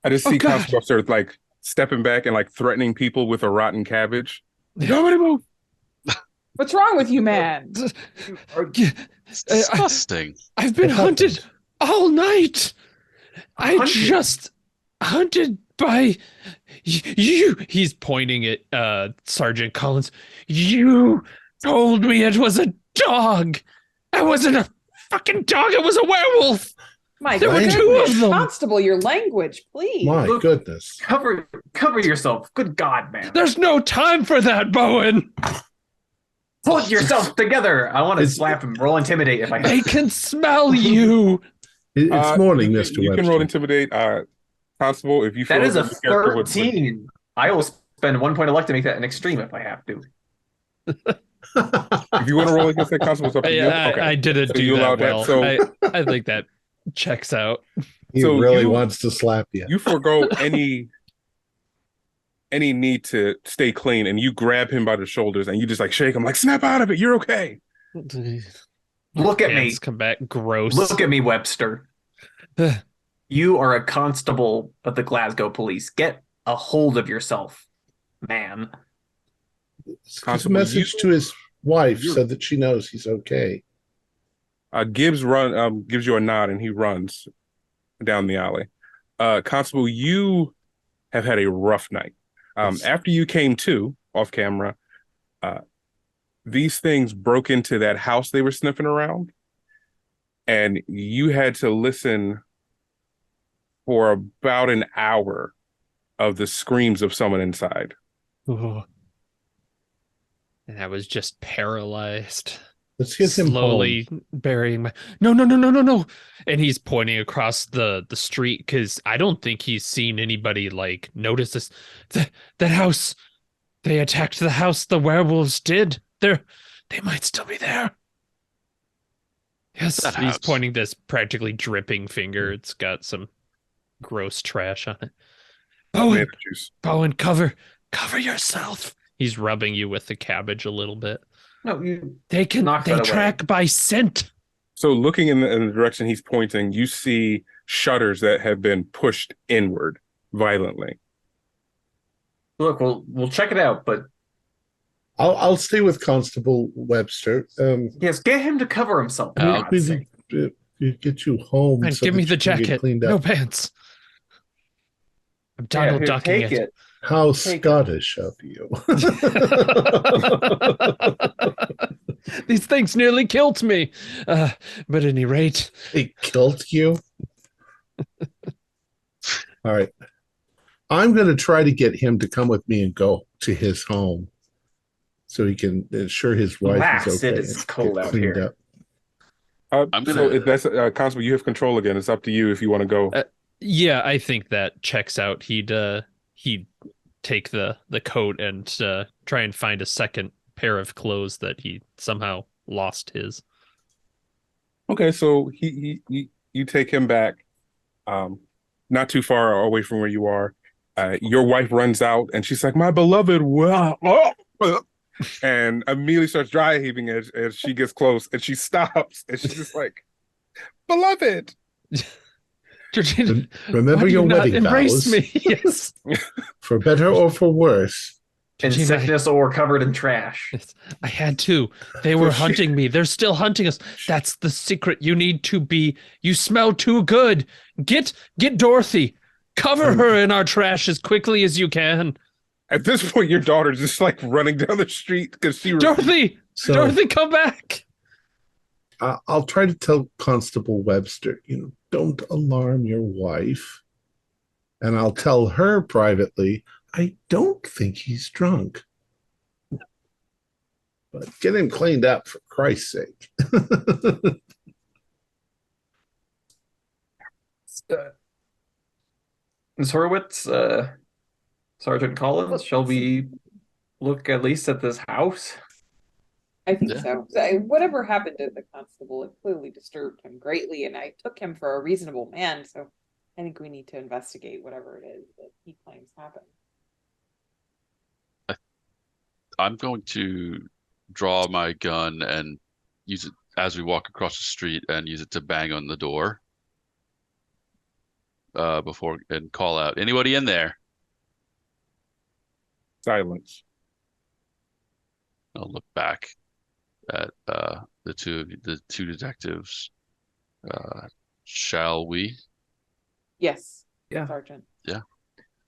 I just Oh, see God. Constable Webster like stepping back and like threatening people with a rotten cabbage. Nobody move. What's wrong with you, man? It's disgusting. I've been What hunted happened? all night. I Hunted? just hunted by you. He's pointing at Sergeant Collins. You told me it was a dog. It wasn't a fucking dog. It was a werewolf. My There were goodness. two of them. Constable, your language, please. My Look. goodness. Cover yourself. Good God, man. There's no time for that, Bowen. Put yourself together. I want to It's- slap him. Roll intimidate if I They can. can smell you. It's morning, Mr. You Webster. can roll intimidate, Constable. If you feel That is a that your character would- 13. I will spend 1 point of luck to make that an extreme if I have to. If you want to roll against that Constable, it's up to you. Okay. I didn't So do you that allowed that, well. so- I think that checks out. He So really you- wants to slap you. You forego any need to stay clean, and you grab him by the shoulders and you just like shake him like, snap out of it, you're okay. Look at me. Hands come back gross. Look at me, Webster. You are a constable of the Glasgow police. Get a hold of yourself, man. His Constable, message you- to his wife you're- so that she knows he's okay. Gives you a nod, and he runs down the alley. Constable, you have had a rough night. Yes. After you came to off camera, these things broke into that house they were sniffing around, and you had to listen for about an hour of the screams of someone inside. Oh. And I was just paralyzed. Let's get him slowly burying my no. And he's pointing across the street because I don't think he's seen anybody like notice this. That house, they attacked the house. The werewolves did. They might still be there. Yes, That he's house. pointing this practically dripping finger. It's got some gross trash on it. Bowen, Tomato juice. Bowen, cover yourself. He's rubbing you with the cabbage a little bit. No, you. They Knock that away. track by scent. So looking in the direction he's pointing, you see shutters that have been pushed inward violently. Look, we'll check it out, but I'll stay with Constable Webster. yes, get him to cover himself. for Oh, God's we sake. get you home. And so give me that the you can get jacket. cleaned No up. pants. I'm Yeah, Donald here, ducking take it. it. How Take it. Scottish of you. These things nearly killed me. But at any rate, It killed you. All right. I'm going to try to get him to come with me and go to his home so he can ensure his wife Relax, is okay. it is and cold get out cleaned here. up. I'm So gonna- if that's Constable, you have control again. It's up to you if you want to go. yeah, I think that checks out. He'd take the coat and try and find a second pair of clothes that he somehow lost his. Okay, so you take him back, not too far away from where you are. Your wife runs out and she's like, "My beloved," and immediately starts dry heaving as she gets close, and she stops and she's just like, "Beloved." Georgina, Remember why do your you not wedding embrace vows. me? Yes. For better or for worse. In Georgina, sickness or covered in trash. I had to. They were hunting me. They're still hunting us. That's the secret. You need to be. You smell too good. Get Dorothy. Cover her in our trash as quickly as you can. At this point, your daughter's just like running down the street because she Dorothy, So Dorothy, come back. I'll try to tell Constable Webster, don't alarm your wife. And I'll tell her privately, I don't think he's drunk. But get him cleaned up for Christ's sake. Ms. Horowitz, Sergeant Collins, shall we look at least at this house? I think so. Whatever happened to the constable, it clearly disturbed him greatly, and I took him for a reasonable man, so I think we need to investigate whatever it is that he claims happened. I'm going to draw my gun and use it as we walk across the street and use it to bang on the door before and call out, anybody in there? Silence. I'll look back at the two detectives. Shall we? Yes. Yeah. Sergeant. Yeah.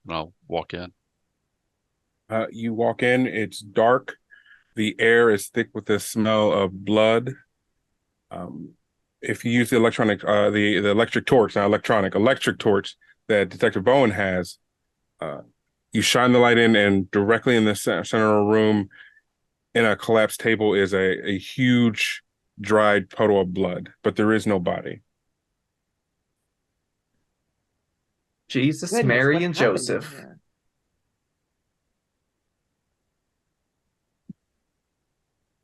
And I'll walk in. You walk in, it's dark. The air is thick with the smell of blood. If you use the electronic, the electric torch, not electric torch that Detective Bowen has, you shine the light in, and directly in the center of the room, in a collapsed table, is a huge dried puddle of blood, but there is no body. Jesus, Goodness, Mary, what and happened in Joseph. here?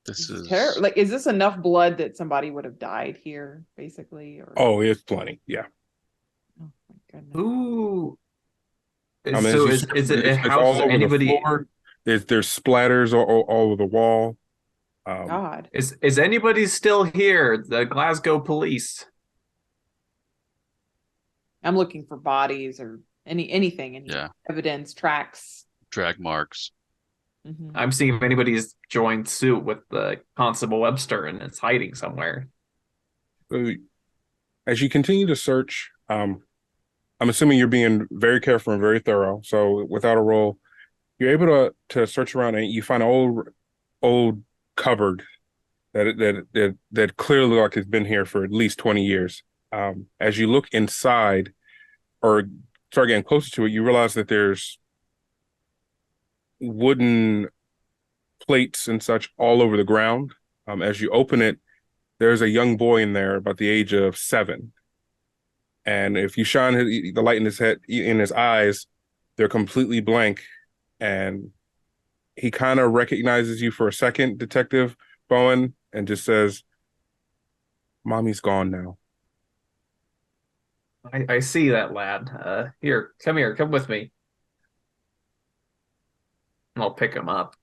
This This is terrible. Like, is this enough blood that somebody would have died here, basically? Or Oh, it's plenty. Yeah. oh my goodness. Who? I mean, So as you is it a it's house? all over Anybody? the floor. There's splatters all over the wall. God. Is anybody still here? The Glasgow police. I'm looking for bodies or anything, any Yeah. evidence, tracks. drag marks. Mhm. I'm seeing if anybody's joined suit with the Constable Webster and it's hiding somewhere. As you continue to search, I'm assuming you're being very careful and very thorough. So without a roll, you're able to search around and you find an old cupboard that clearly like has been here for at least 20 years. As you look inside or start getting closer to it, you realize that there's wooden plates and such all over the ground. As you open it, there's a young boy in there about the age of 7. And if you shine the light in his eyes, they're completely blank. And he kind of recognizes you for a second, Detective Bowen, and just says, "Mommy's gone now." I see that lad. Here, come with me. And I'll pick him up.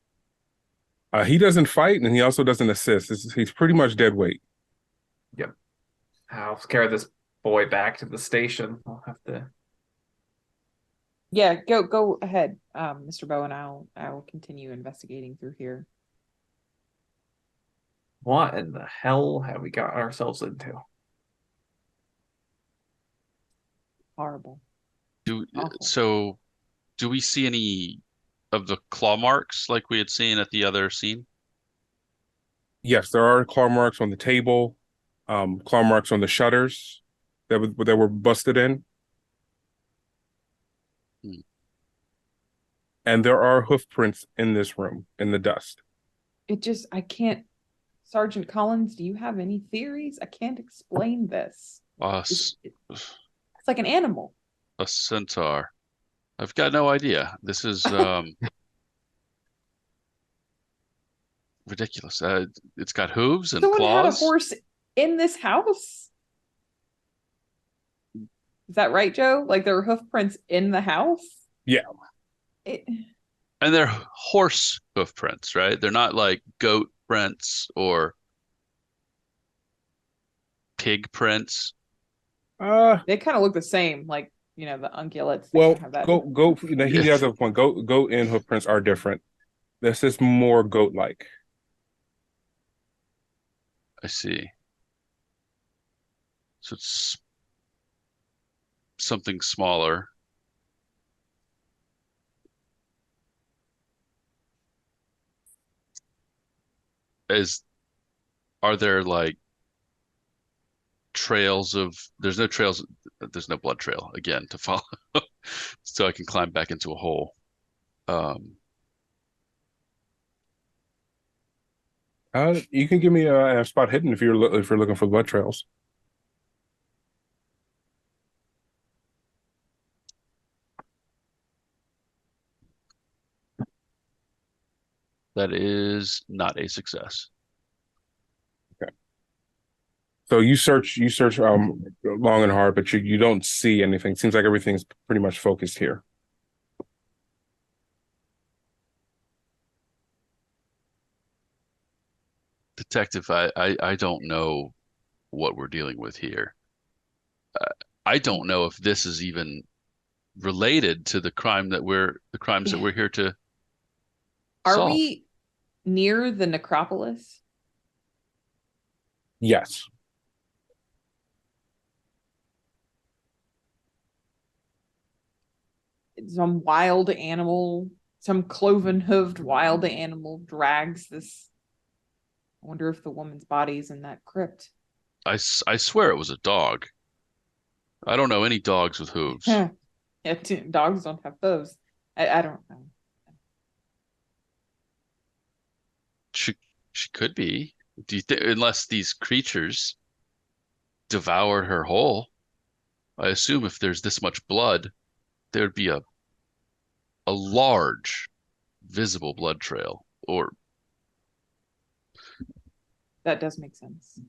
He doesn't fight, and he also doesn't assist. He's pretty much dead weight. Yep. I'll carry this boy back to the station. I'll have to. Yeah, go ahead, Mr. Bowen. I'll continue investigating through here. What in the hell have we got ourselves into? Horrible. So do we see any of the claw marks like we had seen at the other scene? Yes, there are claw marks on the table, claw marks on the shutters that were busted in. And there are hoof prints in this room, in the dust. I can't. Sergeant Collins, do you have any theories? I can't explain this. It's like an animal. A centaur. I've got no idea. This is ridiculous. It's got hooves and Someone had a claws. horse in this house? Is that right, Joe? Like there were hoof prints in the house? Yeah. And they're horse hoof prints, right? They're not like goat prints or pig prints. They kind of look the same, like the ungulates. Well, have that. goat. He has a point. Goat and hoof prints are different. This is more goat-like. I see. So it's something smaller. Are there like trails of, there's no blood trail again to follow so I can climb back into a hole. You can give me a spot hidden if you're looking for blood trails. That is not a success. Okay. So you search long and hard, but you don't see anything. Seems like everything's pretty much focused here. Detective, I don't know what we're dealing with here. I don't know if this is even related to the crimes that we're here to Are solve. we near the necropolis? Yes. Some wild animal, some cloven-hooved wild animal drags this. I wonder if the woman's body's in that crypt. I swear it was a dog. I don't know any dogs with hooves. Yeah, dogs don't have hooves. I don't know. She could be. Do you think, unless these creatures devoured her whole? I assume if there's this much blood, there'd be a large visible blood trail. Or That does make sense.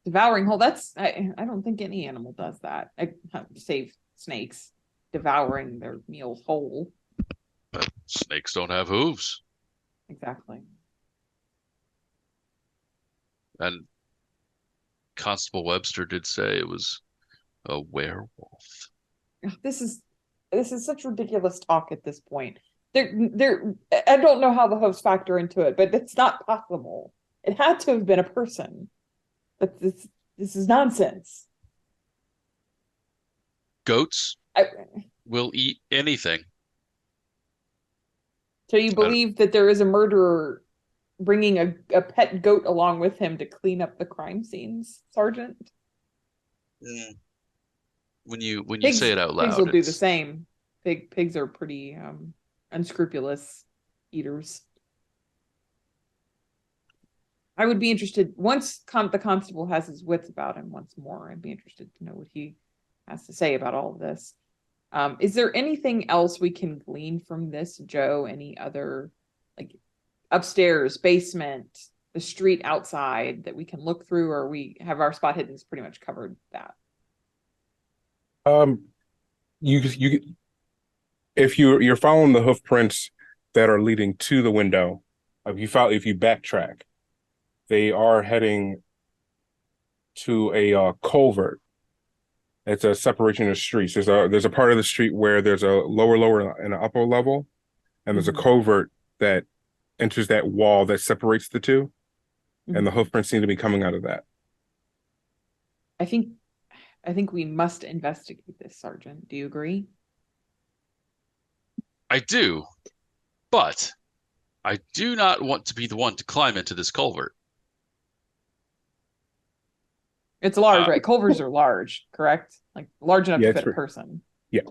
Devouring whole, I don't think any animal does that. Save snakes devouring their meals whole. but snakes don't have hooves. Exactly. And Constable Webster did say it was a werewolf. This is such ridiculous talk at this point. I don't know how the hooves factor into it, but it's not possible. It had to have been a person. But this is nonsense. Goats will eat anything. So you believe that there is a murderer bringing a pet goat along with him to clean up the crime scenes, Sergeant? When you Pigs, say it out loud, pigs will do the same. Pigs are pretty unscrupulous eaters. I would be interested, once the constable has his wits about him once more, I'd be interested to know what he has to say about all of this. Is there anything else we can glean from this, Joe? Any other, like, upstairs, basement, the street outside that we can look through, or we have our spot hidden's pretty much covered that? You if you're following the hoof prints that are leading to the window, if you backtrack, they are heading to a culvert. It's a separation of streets. There's a part of the street where there's a lower and an upper level, and there's a culvert that enters that wall that separates the two, and the hoof prints seem to be coming out of that. I think we must investigate this, Sergeant. Do you agree? I do, but I do not want to be the one to climb into this culvert. It's large, right? Culverts are large, correct? Like large enough to fit a person. Yeah.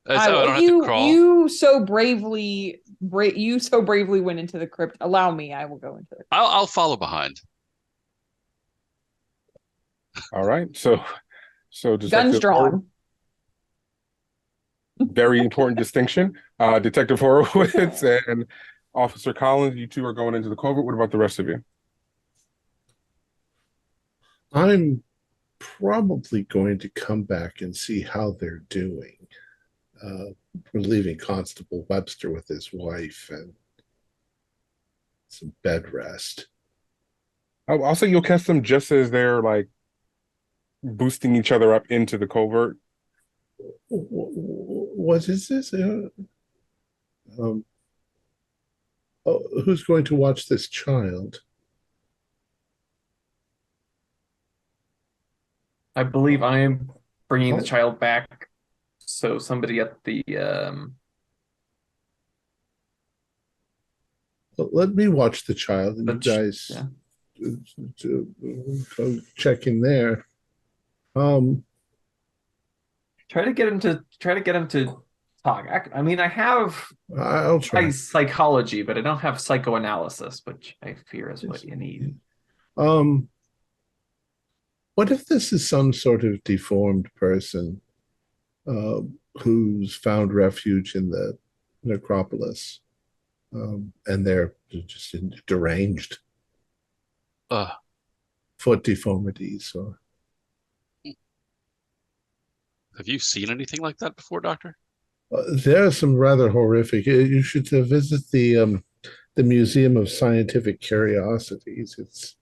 I don't have to crawl. You so bravely went into the crypt. Allow me, I will go into it. I'll follow behind. All right. So Guns drawn. Very important distinction. Detective Horowitz and Officer Collins, you two are going into the culvert. What about the rest of you? I'm probably going to come back and see how they're doing. We're leaving Constable Webster with his wife and some bed rest. I'll say you'll catch them just as they're like boosting each other up into the culvert. What is this? Who's going to watch this child? I believe I am bringing the child back. So somebody at the Let me watch the child, and you guys go check in there. Try to get him to talk. I mean, I have I'll try. psychology, but I don't have psychoanalysis, which I fear is what you need. Um, what if this is some sort of deformed person uh, who's found refuge in the necropolis, and they're just deranged, Uh, foot deformities, or have you seen anything like that before, Doctor? there are some rather horrific. You should visit the Museum of Scientific Curiosities.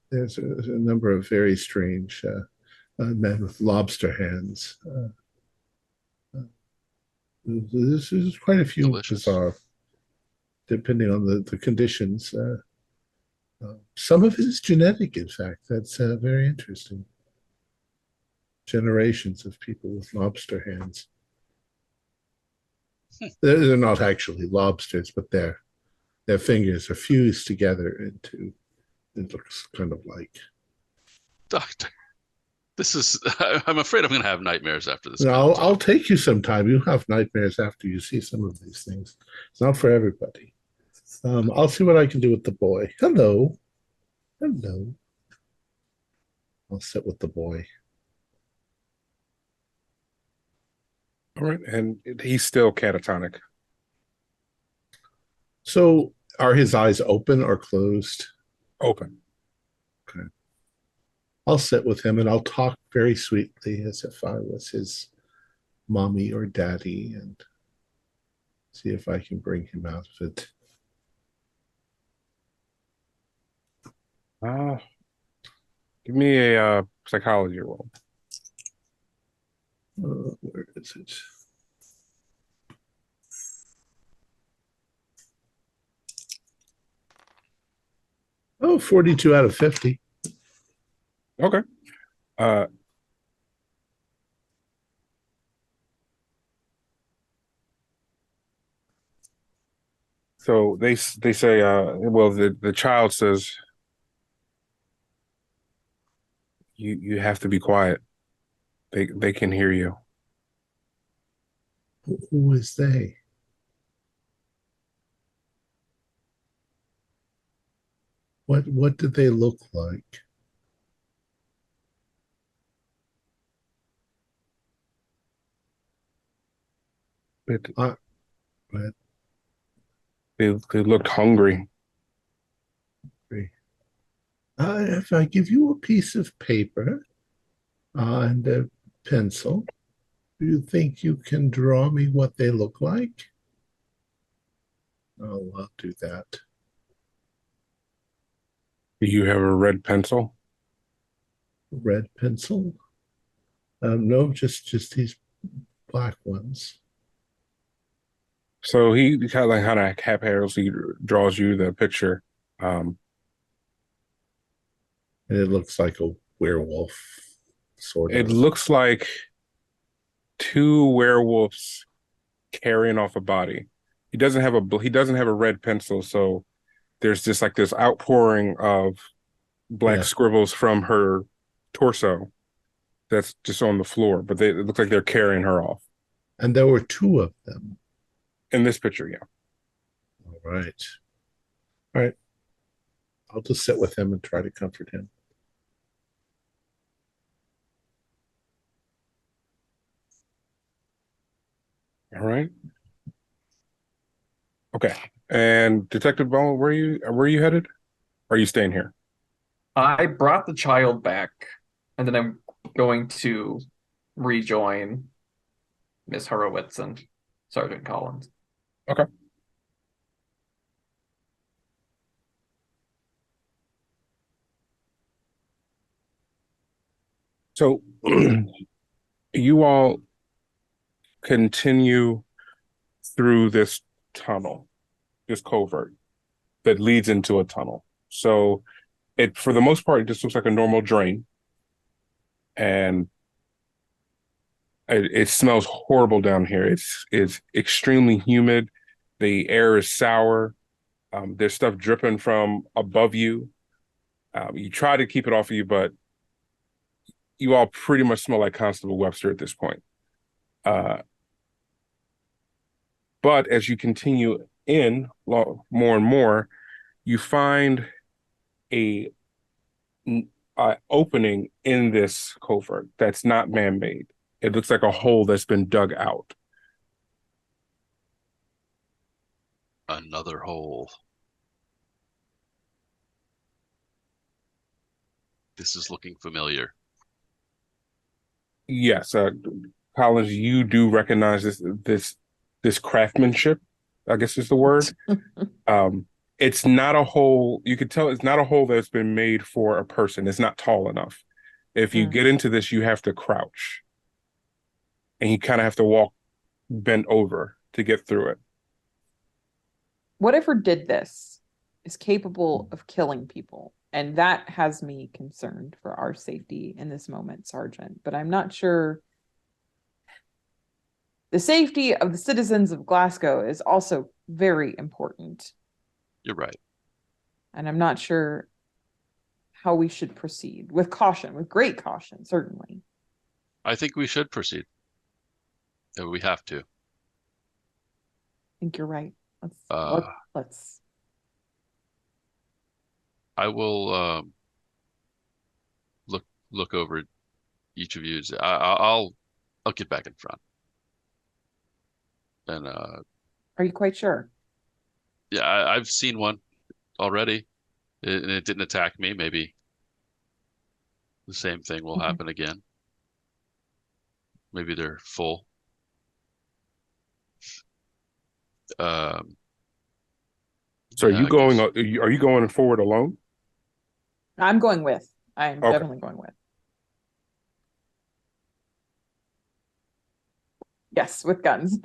There's a number of very strange men with lobster hands. There's quite a few Delicious. bizarre, depending on the conditions. Some of it is genetic, in fact. That's very interesting. Generations of people with lobster hands. They're not actually lobsters, but their fingers are fused together into, it looks kind of like. Doctor, this is, I'm afraid I'm going to have nightmares after this. No, I'll take you sometime. You'll have nightmares after you see some of these things. It's not for everybody. I'll see what I can do with the boy. Hello. Hello. I'll sit with the boy. All right, and he's still catatonic. So are his eyes open or closed? Open. Okay. I'll sit with him and I'll talk very sweetly as if I was his mommy or daddy and see if I can bring him out of it. Give me a psychology roll. Where is it? Oh, 42 out of 50. Okay. So they say, well, the child says, you have to be quiet. They can hear you. Who is they? What did they look like? But But they looked hungry. if I give you a piece of paper and a pencil, do you think you can draw me what they look like? Oh, I'll do that. Do you have a red pencil? Red pencil? No, just these black ones. So he kind of haphazardly draws you the picture. And it looks like a werewolf, sort of. It looks like two werewolves carrying off a body. He doesn't have a red pencil, so there's just like this outpouring of black scribbles from her torso that's just on the floor, but it looks like they're carrying her off. And there were two of them. In this picture, yeah. All right. All right. I'll just sit with him and try to comfort him. All right. Okay. And Detective Bone, where are you headed? Or are you staying here? I brought the child back, and then I'm going to rejoin Miss Horowitz and Sergeant Collins. Okay. So you all continue through this tunnel, this covert that leads into a tunnel. So for the most part, it just looks like a normal drain. And it smells horrible down here. It's extremely humid. The air is sour. There's stuff dripping from above you. You try to keep it off of you, but you all pretty much smell like Constable Webster at this point. But as you continue in more and more, you find a, a opening in this covert that's not man-made. It looks like a hole that's been dug out. Another hole. This is looking familiar. Yes, Collins, you do recognize this craftsmanship, I guess is the word. It's not a hole. You could tell it's not a hole that's been made for a person. It's not tall enough. If you get into this, you have to crouch, and you kind of have to walk bent over to get through it. Whatever did this is capable of killing people, and that has me concerned for our safety in this moment, Sergeant. But I'm not sure. The safety of the citizens of Glasgow is also very important. You're right. And I'm not sure how we should proceed. With caution, with great caution, certainly. I think we should proceed. We have to. I think you're right. Let's. I will look over each of you. I'll get back in front. And are you quite sure? Yeah, I've seen one already, and it didn't attack me. Maybe the same thing will happen again. Maybe they're full. So yeah, are you going forward alone? I'm going with. I'm definitely going with. Yes, with guns.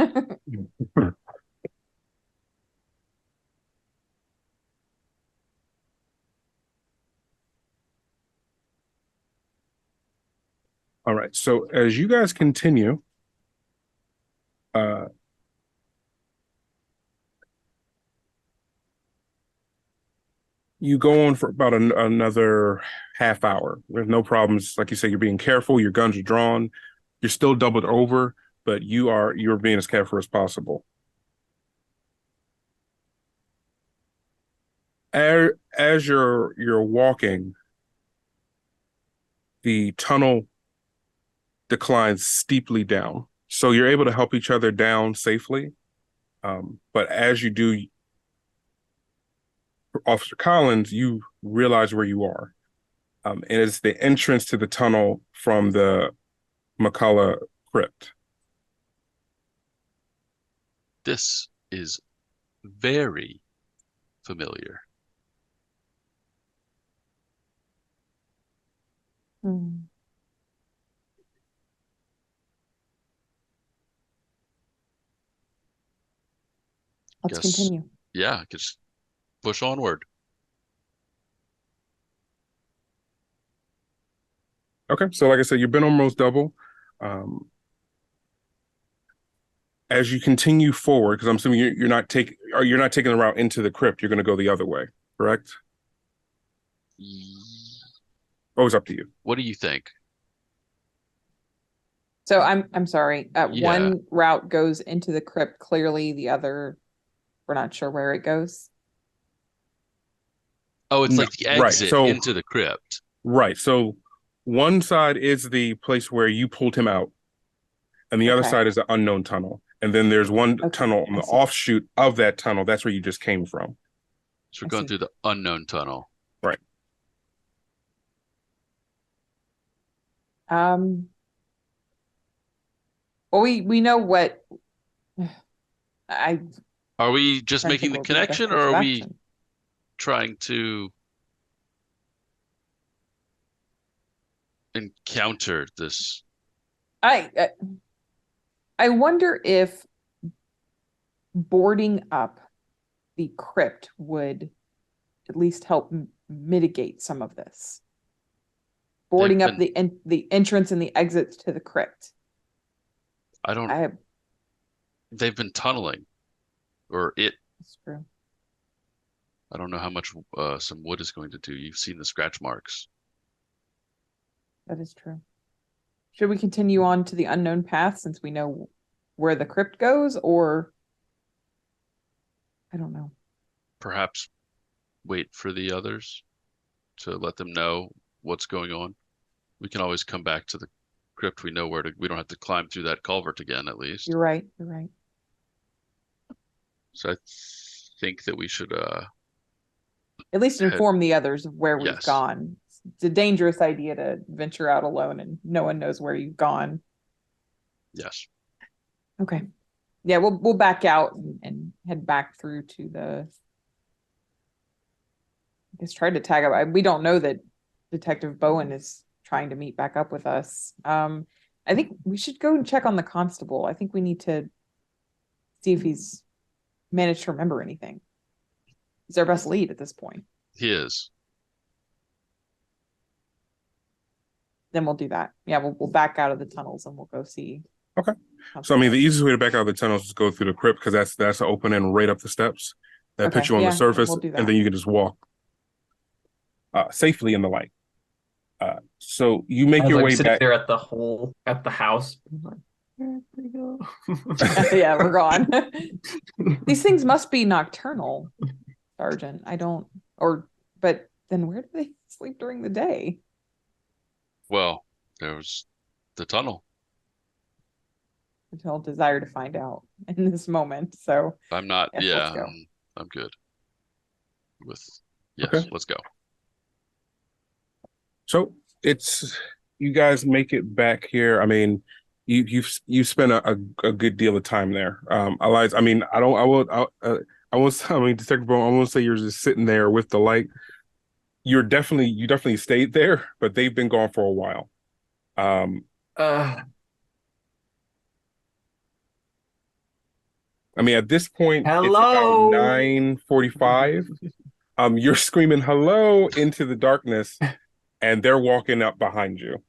All right. So as you guys continue, you go on for about another half hour with no problems. Like you say, you're being careful. Your guns are drawn. You're still doubled over, but you're being as careful as possible. As you're walking, the tunnel declines steeply down, so you're able to help each other down safely. But as you do, Officer Collins, you realize where you are. And it's the entrance to the tunnel from the McCullough crypt. This is very familiar. Let's continue. Yeah, just push onward. Okay, so like I said, you've been almost double. As you continue forward, because I'm assuming you're not taking the route into the crypt. You're going to go the other way, correct? Oh, it's up to you. What do you think? So I'm sorry. One route goes into the crypt. Clearly, the other, we're not sure where it goes. Oh, it's like the exit into the crypt. Right. So one side is the place where you pulled him out, and the other side is the unknown tunnel. And then there's one tunnel on the offshoot of that tunnel. That's where you just came from. So we're going through the unknown tunnel. Right. Well, we know what. Are we just making the connection, or are we trying to encounter this? I wonder if boarding up the crypt would at least help mitigate some of this. Boarding up the entrance and the exits to the crypt. They've been tunneling, or it. That's true. I don't know how much some wood is going to do. You've seen the scratch marks. That is true. Should we continue on to the unknown path since we know where the crypt goes, or I don't know. Perhaps wait for the others to let them know what's going on. We can always come back to the crypt. We know where to. We don't have to climb through that culvert again, at least. You're right. You're right. So I think that we should. At least head- inform the others of where we've Yes. gone. It's a dangerous idea to venture out alone and no one knows where you've gone. Yes. Okay. Yeah, we'll back out and head back through to the. I guess try to tag up. We don't know that Detective Bowen is trying to meet back up with us. I think we should go and check on the constable. I think we need to see if he's managed to remember anything. He's our best lead at this point. He is. Then we'll do that. Yeah, we'll back out of the tunnels and we'll go see. Okay. So I mean, the easiest way to back out of the tunnels is go through the crypt because that's an open end right up the steps. That Okay, puts you on yeah, the surface, we'll do that. and then you can just walk safely in the light. So you make I was your like way sitting back. there at the house. I'm like, where'd they go? Yeah, we're gone. These things must be nocturnal, Sergeant. But then where do they sleep during the day? Well, there was the tunnel. I don't desire to find out in this moment. So I'm not. Yes, Yeah, let's go. I'm good. Yes, Okay. let's go. So it's you guys make it back here. I mean, you spent a good deal of time there. Eliza, I mean, I mean, Detective Bone, I won't say you're just sitting there with the light. You definitely stayed there, but they've been gone for a while. I mean, at this point, it's Hello? about 9:45. You're screaming hello into the darkness, and they're walking up behind you.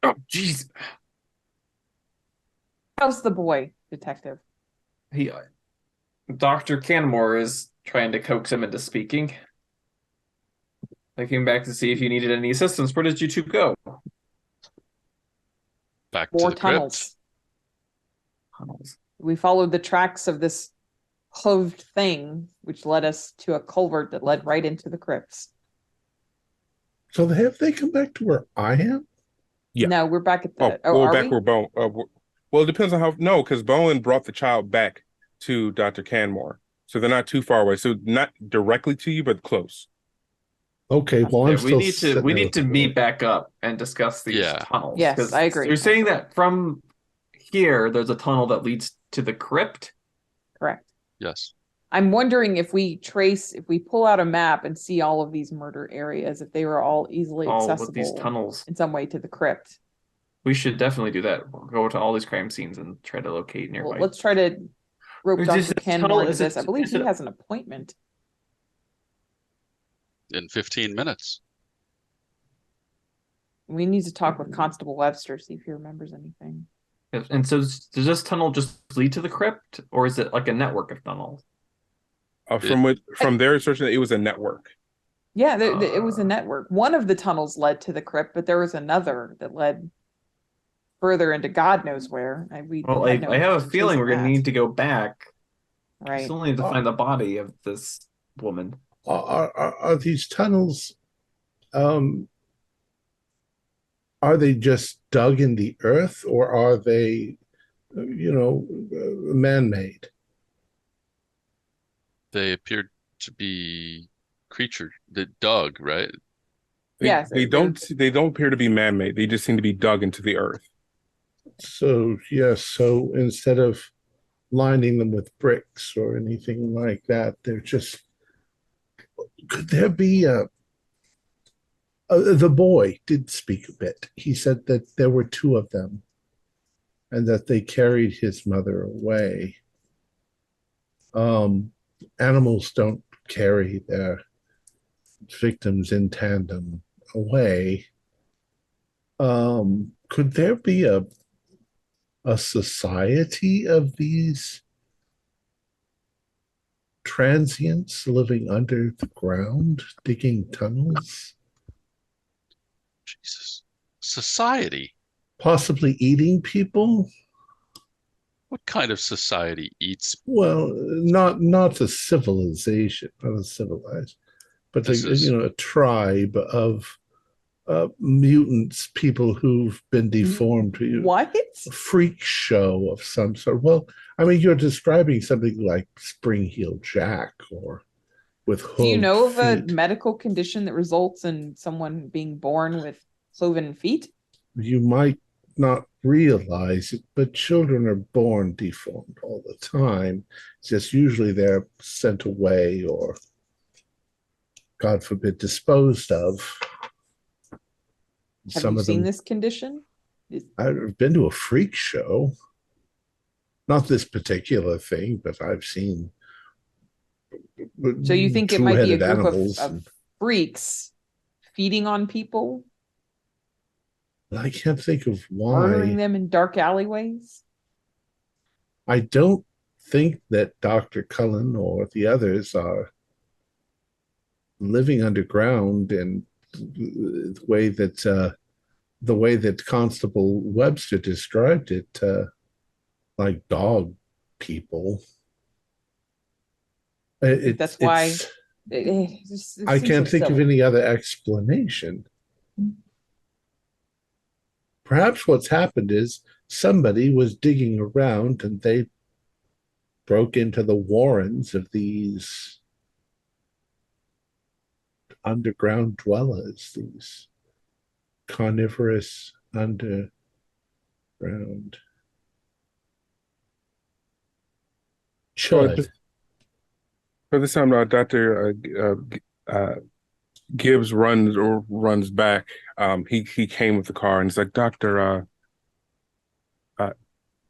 Oh, jeez. how's the boy, Detective? Dr. Canmore is trying to coax him into speaking. I came back to see if you needed any assistance. Where did you two go? Back More to the tunnels. Tunnels. We followed the tracks of this hooved thing, which led us to a culvert that led right into the crypts. So have they come back to where I am? Yeah. No, we're back at the. Well, are back we? where Bowen. Well, it depends on how. No, because Bowen brought the child back to Dr. Canmore, so they're not too far away. So not directly to you, but close. Okay, well, I'm Yeah, still we need sitting there to with the meet boy. back up and discuss these Yeah. tunnels. Yes, 'cause I agree. You're saying that from here, there's a tunnel that leads to the crypt. Correct. Yes. I'm wondering if we pull out a map and see all of these murder areas, if they were all easily All with accessible these tunnels. in some way to the crypt. We should definitely do that. We'll go to all these crime scenes and try to locate nearby. Well, let's try to rope Is Dr. this Canmore tunnel- into is this. it- I believe is he it- has an appointment. In 15 minutes. We need to talk with Constable Webster, see if he remembers anything. And so, does this tunnel just lead to the crypt, or is it like a network of tunnels? From their research, it was a network. Yeah, it was a network. One of the tunnels led to the crypt, but there was another that led further into God knows where. Well, had no I have interest a in feeling chasing we're going to that. need to go back. We Right. still need to find the body of this woman. Are these tunnels? Are they just dug in the earth, or are they, man-made? They appeared to be creature that dug, right? Yes, They don't appear to be man-made. They just seem to be dug into the earth. So yes, so instead of lining them with bricks or anything like that, they're just. Could there be the boy did speak a bit. He said that there were two of them and that they carried his mother away. Animals don't carry their victims in tandem away. Could there be a society of these transients living under the ground, digging tunnels? Jesus. Society. Possibly eating people? What kind of society eats? Well, not a civilization, not a civilized, but This is a tribe of mutants, people who've been deformed. What? A freak show of some sort. Well, I mean, you're describing something like Spring-Heeled Jack or with Do you hooved know of a feet. medical condition that results in someone being born with cloven feet? You might not realize it, but children are born deformed all the time. It's just usually they're sent away or, God forbid, disposed of. Have Some you of seen them. this condition? I've been to a freak show. Not this particular thing, but I've seen So you think it might be a two-headed group animals. of freaks feeding on people, I can't think of murdering why. them in dark alleyways? I don't think that Dr. Cullen or the others are living underground in the way that Constable Webster described it, like dog people. That's why I can't think of any other explanation. Perhaps what's happened is somebody was digging around and they broke into the warrens of these underground dwellers, these carnivorous underground. Chud. So this time, Dr. Gibbs runs back. He came with the car and he's like, Doctor,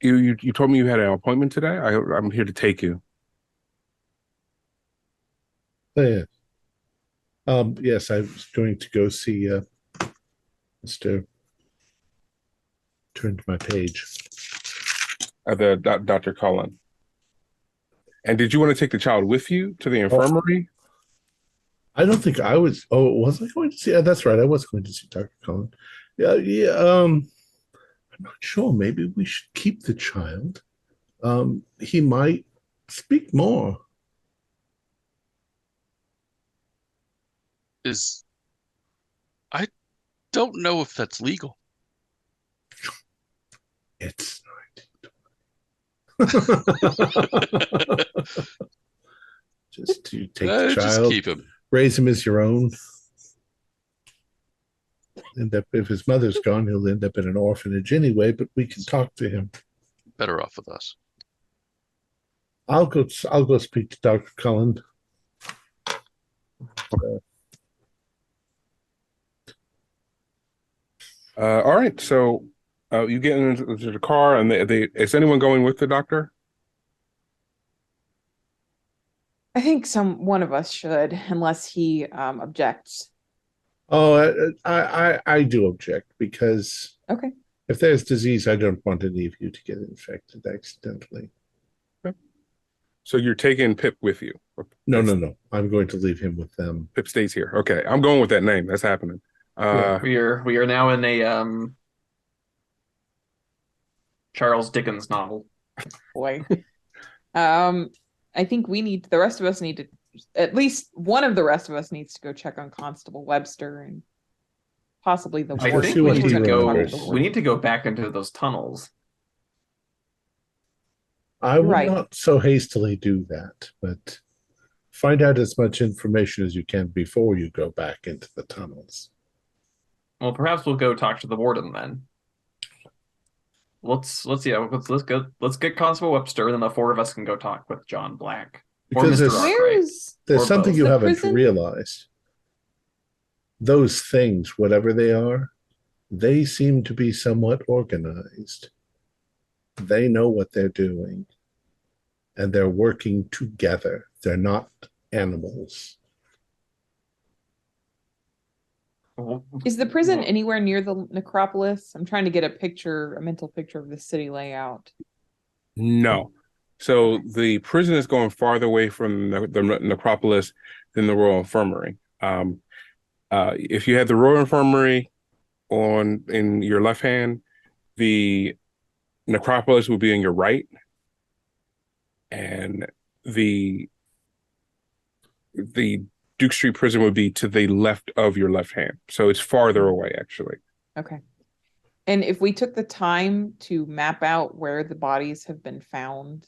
you told me you had an appointment today. I'm here to take you. Yeah. Yes, I was going to go see Mr. Turn to my page. Dr. Cullen. And did you want to take the child with you to the infirmary? I don't think I was. Oh, was I going to see? That's right. I was going to see Dr. Cullen. Yeah, yeah. I'm not sure. Maybe we should keep the child. He might speak more. I don't know if that's legal. It's not. Just to take the child, just keep him. Raise him as your own. End up, if his mother's gone, he'll end up in an orphanage anyway. But we can talk to him. Better off with us. I'll go speak to Dr. Cullen. All right. So you get into the car, and is anyone going with the doctor? I think one of us should, unless he objects. Oh, I do object because Okay. if there's disease, I don't want any of you to get infected accidentally. Okay. So you're taking Pip with you? No. I'm going to leave him with them. Pip stays here. Okay, I'm going with that name. That's happening. We are now in a Charles Dickens novel. Boy. I think the rest of us need to, at least one of the rest of us needs to go check on Constable Webster and possibly the I warden. think we need to go. remembers. We need to go back into those tunnels. I would Right. not so hastily do that, but find out as much information as you can before you go back into the tunnels. Well, perhaps we'll go talk to the warden then. Let's get Constable Webster, and then the four of us can go talk with John Black or Because Mr. there's- Arkwright. There's Or something both. you The haven't prison? realized. Those things, whatever they are, they seem to be somewhat organized. They know what they're doing, and they're working together. They're not animals. Is the prison anywhere near the necropolis? I'm trying to get a mental picture of the city layout. No. So the prison is going farther away from the necropolis than the Royal Infirmary. If you had the Royal Infirmary in your left hand, the necropolis would be in your right, and the Duke Street prison would be to the left of your left hand. So it's farther away, actually. Okay. And if we took the time to map out where the bodies have been found,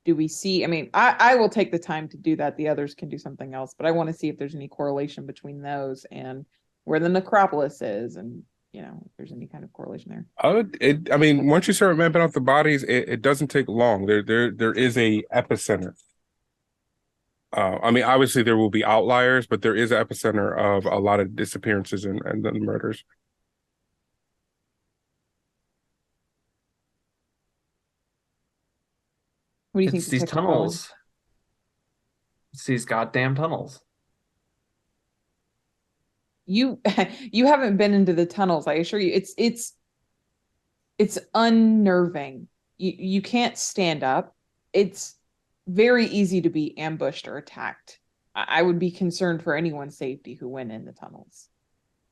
do we see, I mean, I will take the time to do that. The others can do something else, but I want to see if there's any correlation between those and where the necropolis is, and if there's any kind of correlation there. I mean, once you start mapping out the bodies, it doesn't take long. There is a epicenter. I mean, obviously there will be outliers, but there is an epicenter of a lot of disappearances and the murders. What do you It's think? these tunnels. It's these goddamn tunnels. You haven't been into the tunnels, I assure you. It's unnerving. You can't stand up. It's very easy to be ambushed or attacked. I would be concerned for anyone's safety who went in the tunnels.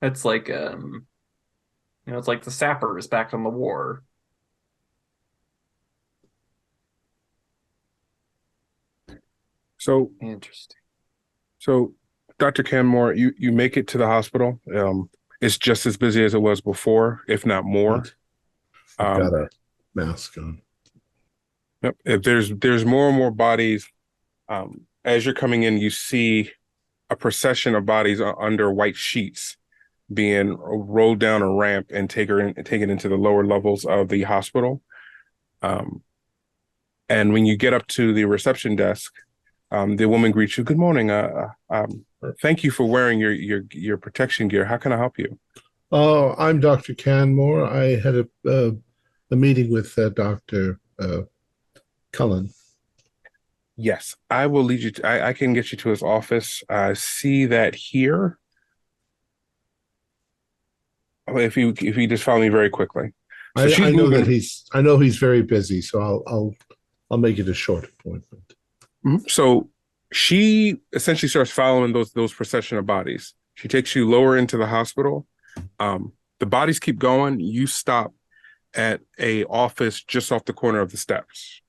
It's like it's like the sappers back on the war. So Interesting. So, Dr. Canmore, you make it to the hospital. It's just as busy as it was before, if not more. I've got a mask on. Yep. If there's more and more bodies, as you're coming in, you see a procession of bodies under white sheets being rolled down a ramp and taken into the lower levels of the hospital. And when you get up to the reception desk, the woman greets you. Good morning. Thank you for wearing your protection gear. How can I help you? Oh, I'm Dr. Canmore. I had a meeting with Dr. Cullen. Yes, I will lead you to, I can get you to his office. See that here. If you just follow me very quickly. So I know that he's very busy, so I'll make it a short appointment. So she essentially starts following those procession of bodies. She takes you lower into the hospital. The bodies keep going. You stop at a office just off the corner of the steps.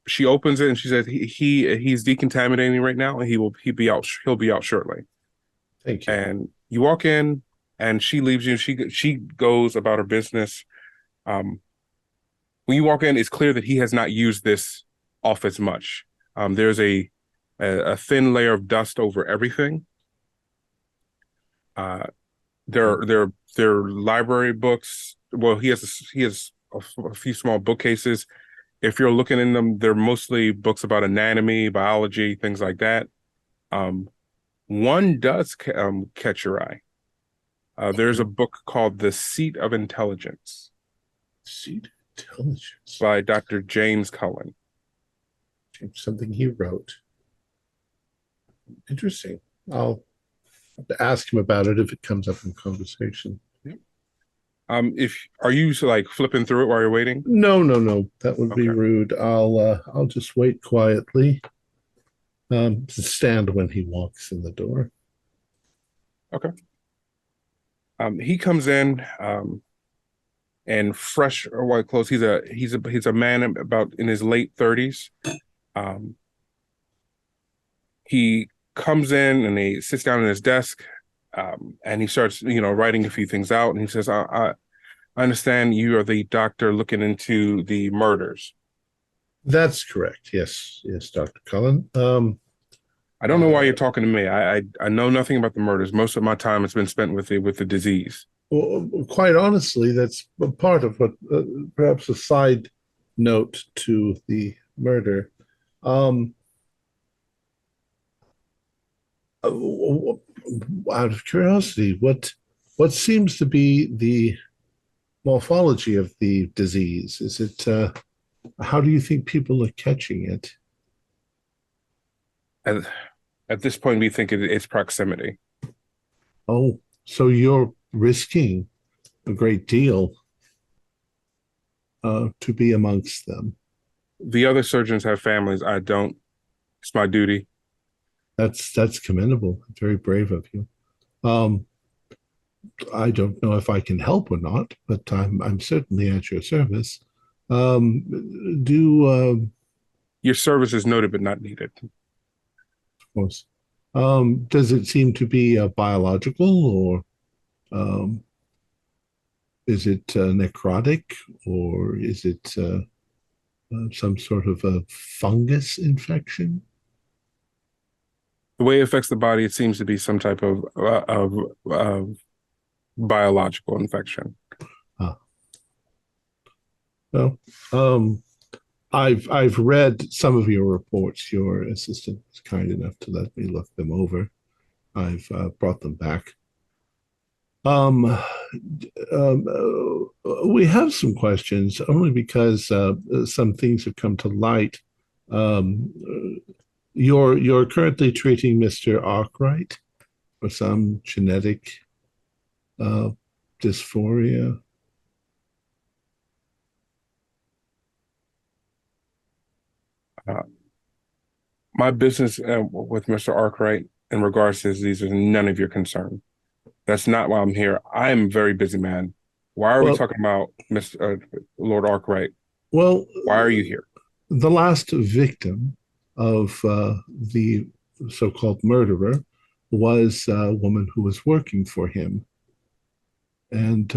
She opens it and she says he's decontaminating right now, and he'll be out shortly. Thank you. And you walk in, and she leaves you. She goes about her business. When you walk in, it's clear that he has not used this office much. There's a thin layer of dust over everything. There are library books. Well, he has a few small bookcases. If you're looking in them, they're mostly books about anatomy, biology, things like that. One does catch your eye. There's a book called The Seat of Intelligence. Seat of Intelligence by Dr. James Cullen. Something he wrote. Interesting. I'll have to ask him about it if it comes up in conversation. Are you like flipping through it while you're waiting? No. That would be rude. I'll just wait quietly. Stand when he walks in the door. Okay. He comes in and fresh or white clothes. He's a man about in his late 30s. He comes in and he sits down at his desk, and he starts, writing a few things out. And he says, I understand you are the doctor looking into the murders. That's correct. Yes, Dr. Cullen. I don't know why you're talking to me. I know nothing about the murders. Most of my time has been spent with the disease. Well, quite honestly, that's a part of what, perhaps a side note to the murder. Out of curiosity, what seems to be the morphology of the disease? Is it, how do you think people are catching it? At this point, we think it's proximity. Oh, so you're risking a great deal to be amongst them. The other surgeons have families. I don't. It's my duty. That's commendable. Very brave of you. I don't know if I can help or not, but I'm certainly at your service. Your service is noted but not needed. Of course. Does it seem to be biological, or is it necrotic, or is it some sort of a fungus infection? The way it affects the body, it seems to be some type of biological infection. Well, I've read some of your reports. Your assistant was kind enough to let me look them over. I've brought them back. We have some questions only because some things have come to light. You're currently treating Mr. Arkwright for some genetic dysphoria. My business with Mr. Arkwright in regards to these is none of your concern. That's not why I'm here. I am a very busy man. Why are we talking about Mr. Lord Arkwright? Well, why are you here? The last victim of the so-called murderer was a woman who was working for him. And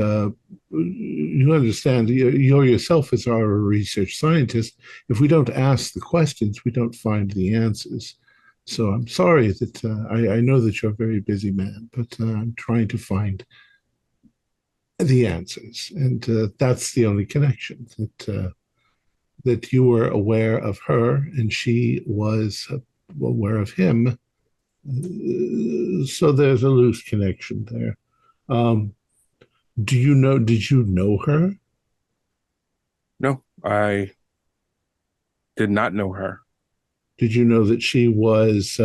you understand, you yourself as our research scientist, if we don't ask the questions, we don't find the answers. So I'm sorry that I know that you're a very busy man, but I'm trying to find the answers. And that's the only connection, that you were aware of her and she was aware of him. So there's a loose connection there. Did you know her? No, I did not know her. Did you know that she was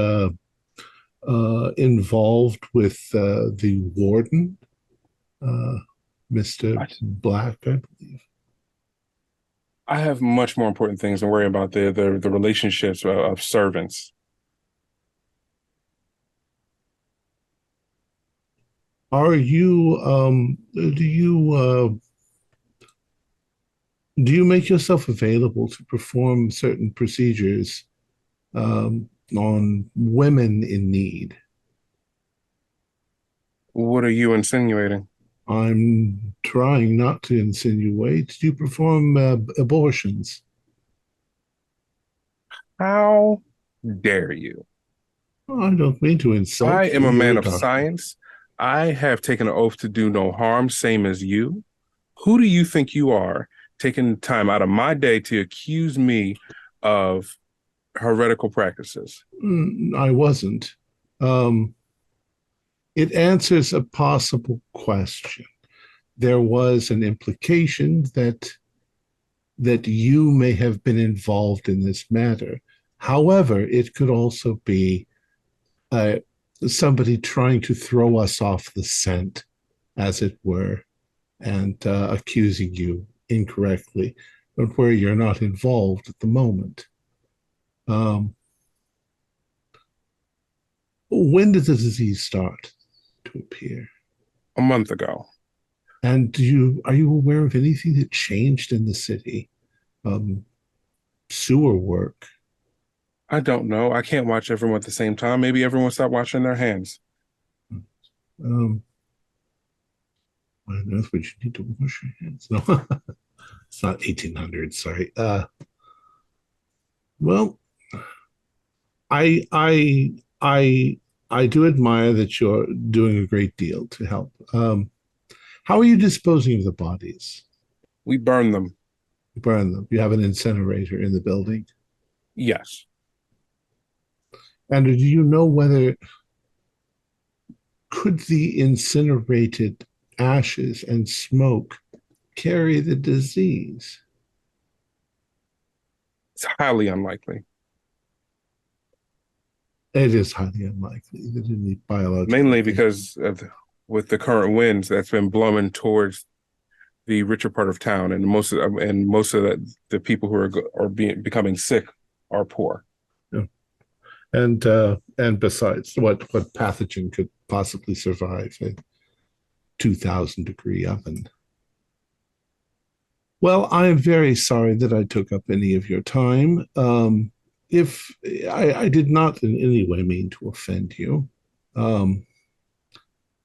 involved with the warden, Mr. Black, I believe? I have much more important things to worry about, the relationships of servants. Are you do you make yourself available to perform certain procedures on women in need? What are you insinuating? I'm trying not to insinuate. Do you perform abortions? How dare you? I don't mean to insult you. I am a man of doctor. science. I have taken an oath to do no harm, same as you. Who do you think you are, taking time out of my day to accuse me of heretical practices? I wasn't. It answers a possible question. There was an implication that you may have been involved in this matter. However, it could also be somebody trying to throw us off the scent, as it were, and accusing you incorrectly, but where you're not involved at the moment. When did the disease start to appear? A month ago. And are you aware of anything that changed in the city? Sewer work? I don't know. I can't watch everyone at the same time. Maybe everyone stopped washing their hands. Why on earth would you need to wash your hands? No, it's not 1800s. Sorry. Well, I do admire that you're doing a great deal to help. How are you disposing of the bodies? We burn them. You burn them. You have an incinerator in the building? Yes. And do you know whether could the incinerated ashes and smoke carry the disease? It's highly unlikely. It is highly unlikely that any biological. Mainly because with the current winds that's been blowing towards the richer part of town, and most of the people who are becoming sick are poor. Yeah. And besides, what pathogen could possibly survive a 2,000-degree oven? Well, I am very sorry that I took up any of your time. If I did not in any way mean to offend you, um,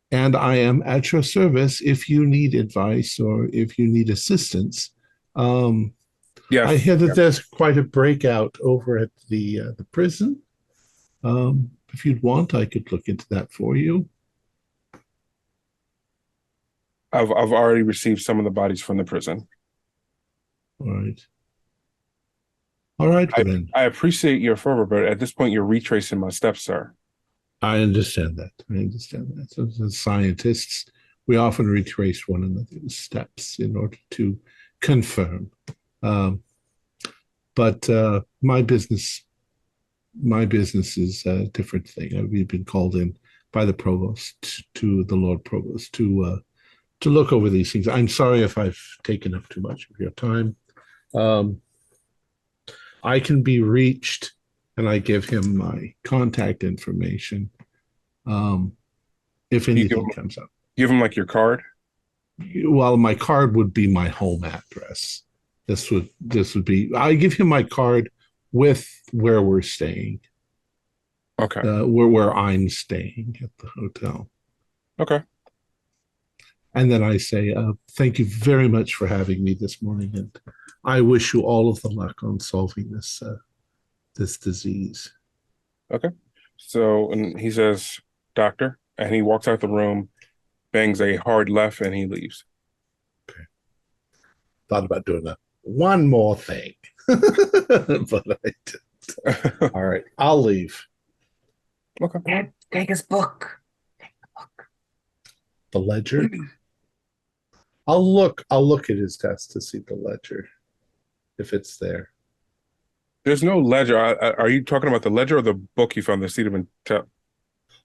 and I am at your service if you need advice or if you need assistance. Um, I Yes. hear that there's quite a breakout over at the prison. If you'd want, I could look into that for you. I've already received some of the bodies from the prison. All right. All right, well then. I appreciate your fervor, but at this point, you're retracing my steps, sir. I understand that. I understand that. So, as scientists, we often retrace one another's steps in order to confirm. Um, but my business is a different thing. We've been called in by the provost to the Lord Provost to look over these things. I'm sorry if I've taken up too much of your time. I can be reached, and I give him my contact information if anything comes up. Give him like your card. Well, my card would be my home address. This would be. I give him my card with where we're staying. Okay. Where I'm staying at the hotel. Okay. And then I say, thank you very much for having me this morning, and I wish you all of the luck on solving this disease. Okay. So, and he says, "Doctor," and he walks out the room, bangs a hard left, and he leaves. Okay. Thought about doing one more thing, but I didn't. All right, I'll leave. Okay. Dad, take his book. Take the book. The ledger. I'll look at his desk to see the ledger, if it's there. There's no ledger. Are you talking about the ledger or the book you found the seat of intent?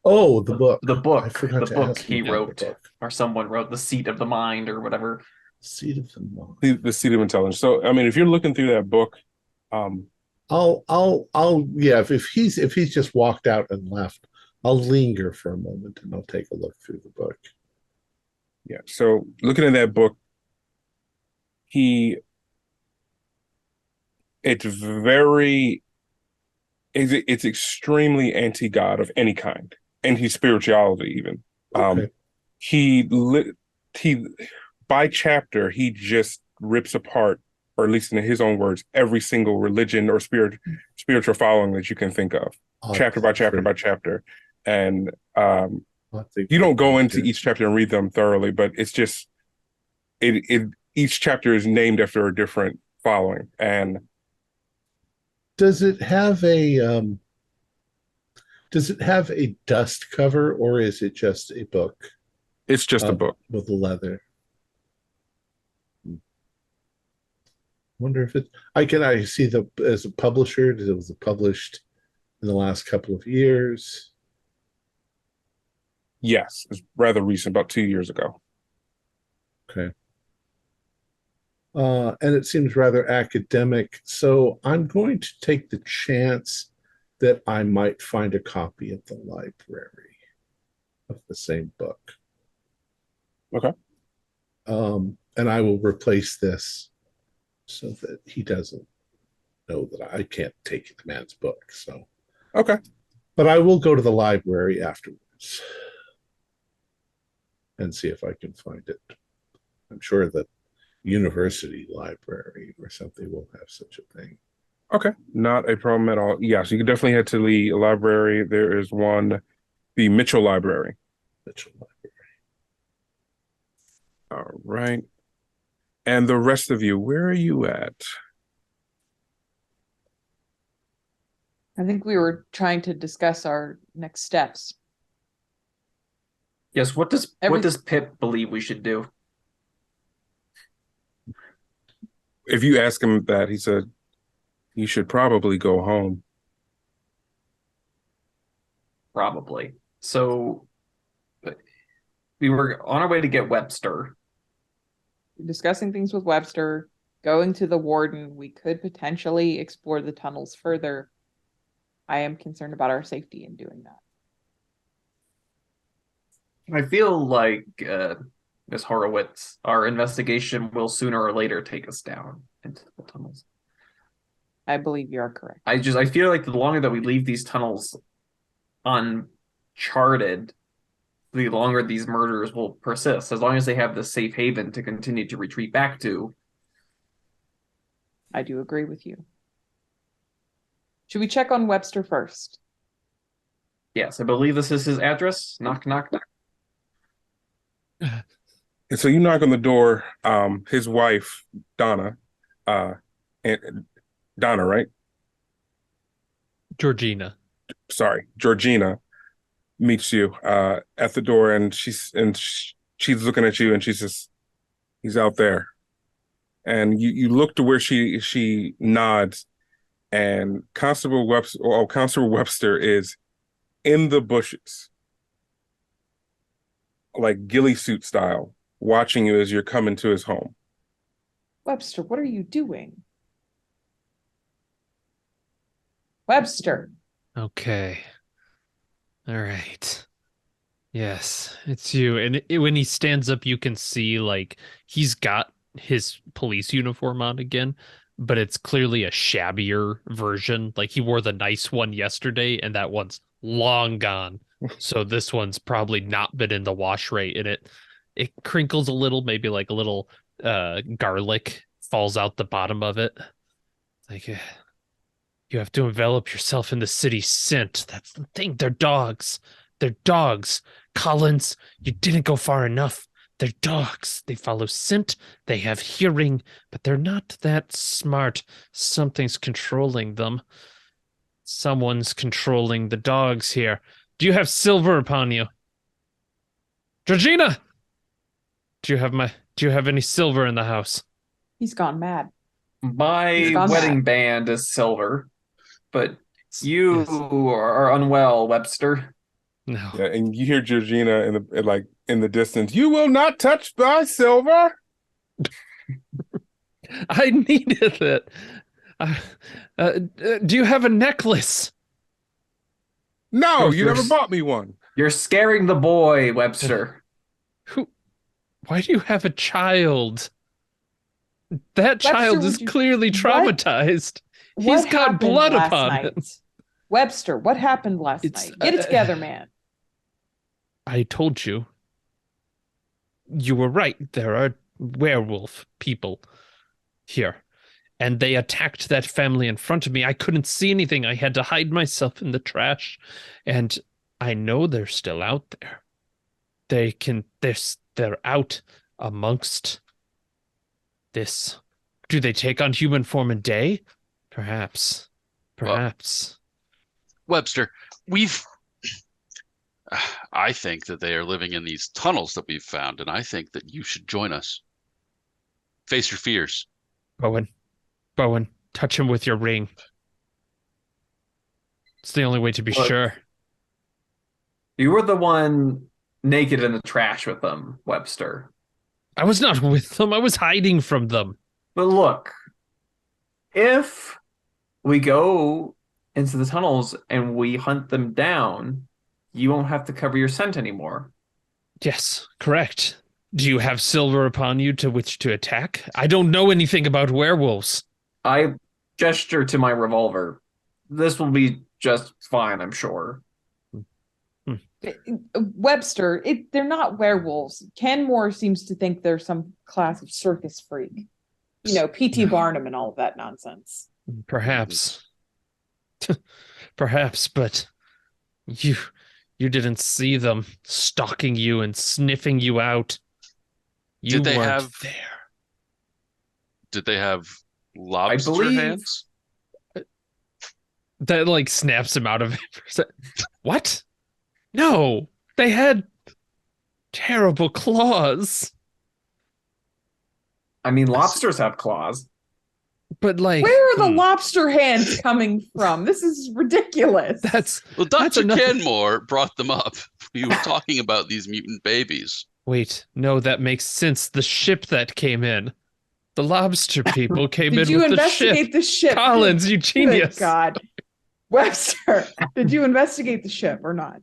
Oh, the book. The book. I forgot The to book ask he you about wrote, the book. or someone wrote, the seat of the mind, or whatever. Seat of the mind. The seat of intelligence. So, I mean, if you're looking through that book, yeah. If he's just walked out and left, I'll linger for a moment and I'll take a look through the book. Yeah. So, looking at that book, it's extremely anti-God of any kind, anti-spirituality even. Okay. He by chapter he just rips apart, or at least in his own words, every single religion or spiritual following that you can think of, chapter by chapter by chapter. And you don't go into each chapter and read them thoroughly, but it's just each chapter is named after a different following. And does it have a dust cover, or is it just a book? It's just a book with leather. Wonder if I see as a publisher, it was published in the last couple of years. Yes, it's rather recent, about 2 years ago. Okay. And it seems rather academic, so I'm going to take the chance that I might find a copy at the library of the same book. Okay. And I will replace this so that he doesn't know that I can't take the man's book. So, okay. But I will go to the library afterwards and see if I can find it. I'm sure that university library or something will have such a thing. Okay, not a problem at all. Yeah, so you can definitely head to the library. There is one, the Mitchell Library. Mitchell Library. All right. And the rest of you, where are you at? I think we were trying to discuss our next steps. Yes, what does Pip believe we should do? If you ask him that, he said, you should probably go home. Probably. So we were on our way to get Webster. Discussing things with Webster, going to the warden. We could potentially explore the tunnels further. I am concerned about our safety in doing that. I feel like Miss Horowitz. Our investigation will sooner or later take us down into the tunnels. I believe you are correct. I feel like the longer that we leave these tunnels uncharted, the longer these murders will persist. As long as they have the safe haven to continue to retreat back to. I do agree with you. Should we check on Webster first? Yes, I believe this is his address. Knock, knock, knock. And so you knock on the door. His wife, Donna, and Donna, right? Georgina. Sorry, Georgina meets you at the door, and she's looking at you, and she says, "He's out there." And you look to where she nods, and Constable Webster is in the bushes, like ghillie suit style, watching you as you're coming to his home. Webster, what are you doing? Webster. Okay. All right. Yes, it's you. And when he stands up, you can see like he's got his police uniform on again, but it's clearly a shabbier version. Like he wore the nice one yesterday, and that one's long gone. So this one's probably not been in the wash rate, and it crinkles a little, maybe like a little garlic falls out the bottom of it. Like you have to envelop yourself in the city's scent. That's the thing. They're dogs. They're dogs. Collins, you didn't go far enough. They're dogs. They follow scent. They have hearing, but they're not that smart. Something's controlling them. Someone's controlling the dogs here. Do you have silver upon you? Georgina! Do you have any silver in the house? He's gone mad. My wedding band is silver, but you are unwell, Webster. No. Yeah, and you hear Georgina in the distance. You will not touch my silver. I needed it. Do you have a necklace? No, you never bought me one. You're scaring the boy, Webster. Why do you have a child? That child is clearly traumatized. He's got blood upon him. Webster, what happened last night? Get it together, man. I told you. You were right. There are werewolf people here. And they attacked that family in front of me. I couldn't see anything. I had to hide myself in the trash. And I know they're still out there. They're out amongst this. Do they take on human form in day? Perhaps. Webster, I think that they are living in these tunnels that we've found, and I think that you should join us. Face your fears. Bowen, touch him with your ring. It's the only way to be sure. You were the one naked in the trash with them, Webster. I was not with them. I was hiding from them. But look, if we go into the tunnels and we hunt them down, you won't have to cover your scent anymore. Yes, correct. Do you have silver upon you to which to attack? I don't know anything about werewolves. I gesture to my revolver. This will be just fine, I'm sure. Webster, they're not werewolves. Kenmore seems to think they're some class of circus freak. You know, P.T. Barnum and all of that nonsense. Perhaps. Perhaps, but you didn't see them stalking you and sniffing you out. You weren't there. Did they have lobster hands? That like snaps him out of it. What? No, they had terrible claws. I mean, lobsters have claws. But like, where are the lobster hands coming from? This is ridiculous. Dr. Kenmore brought them up. We were talking about these mutant babies. Wait, no, that makes sense. The ship that came in. The lobster people came in with the ship. Did you investigate the ship? Collins, you genius. Good God. Webster, did you investigate the ship or not?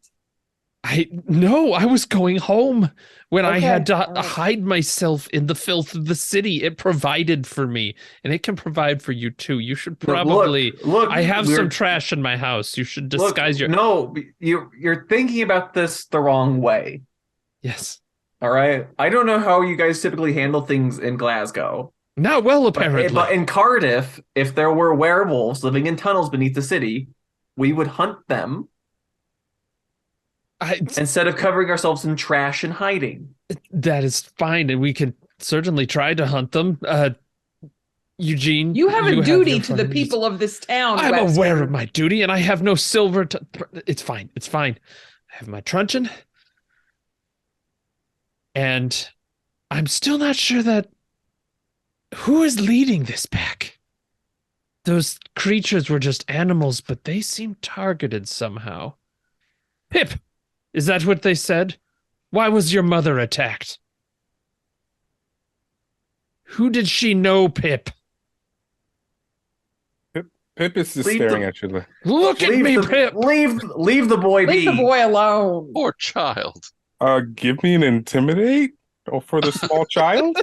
No, I was going home when I Okay, had to all right. hide myself in the filth of the city. It provided for me, and it can provide for you too. You should probably. Look, I have we're- some trash in my house. You should Look, disguise your. no, you're thinking about this the wrong way. Yes. All right. I don't know how you guys typically handle things in Glasgow. Not well, apparently. But in Cardiff, if there were werewolves living in tunnels beneath the city, we would hunt them instead of covering ourselves in trash and hiding. That is fine, and we can certainly try to hunt them. Eugene, You have a duty your to the friends. people of this town. I'm Webster. aware of my duty, and I have no silver to. It's fine. It's fine. I have my truncheon, and I'm still not sure that. Who is leading this pack? Those creatures were just animals, but they seem targeted somehow. Pip, is that what they said? Why was your mother attacked? Who did she know, Pip? Pip is just Leave staring the- at you. Look at me, Pip. Leave the boy be. Leave the boy alone. Poor child. Give me an intimidate for the small child.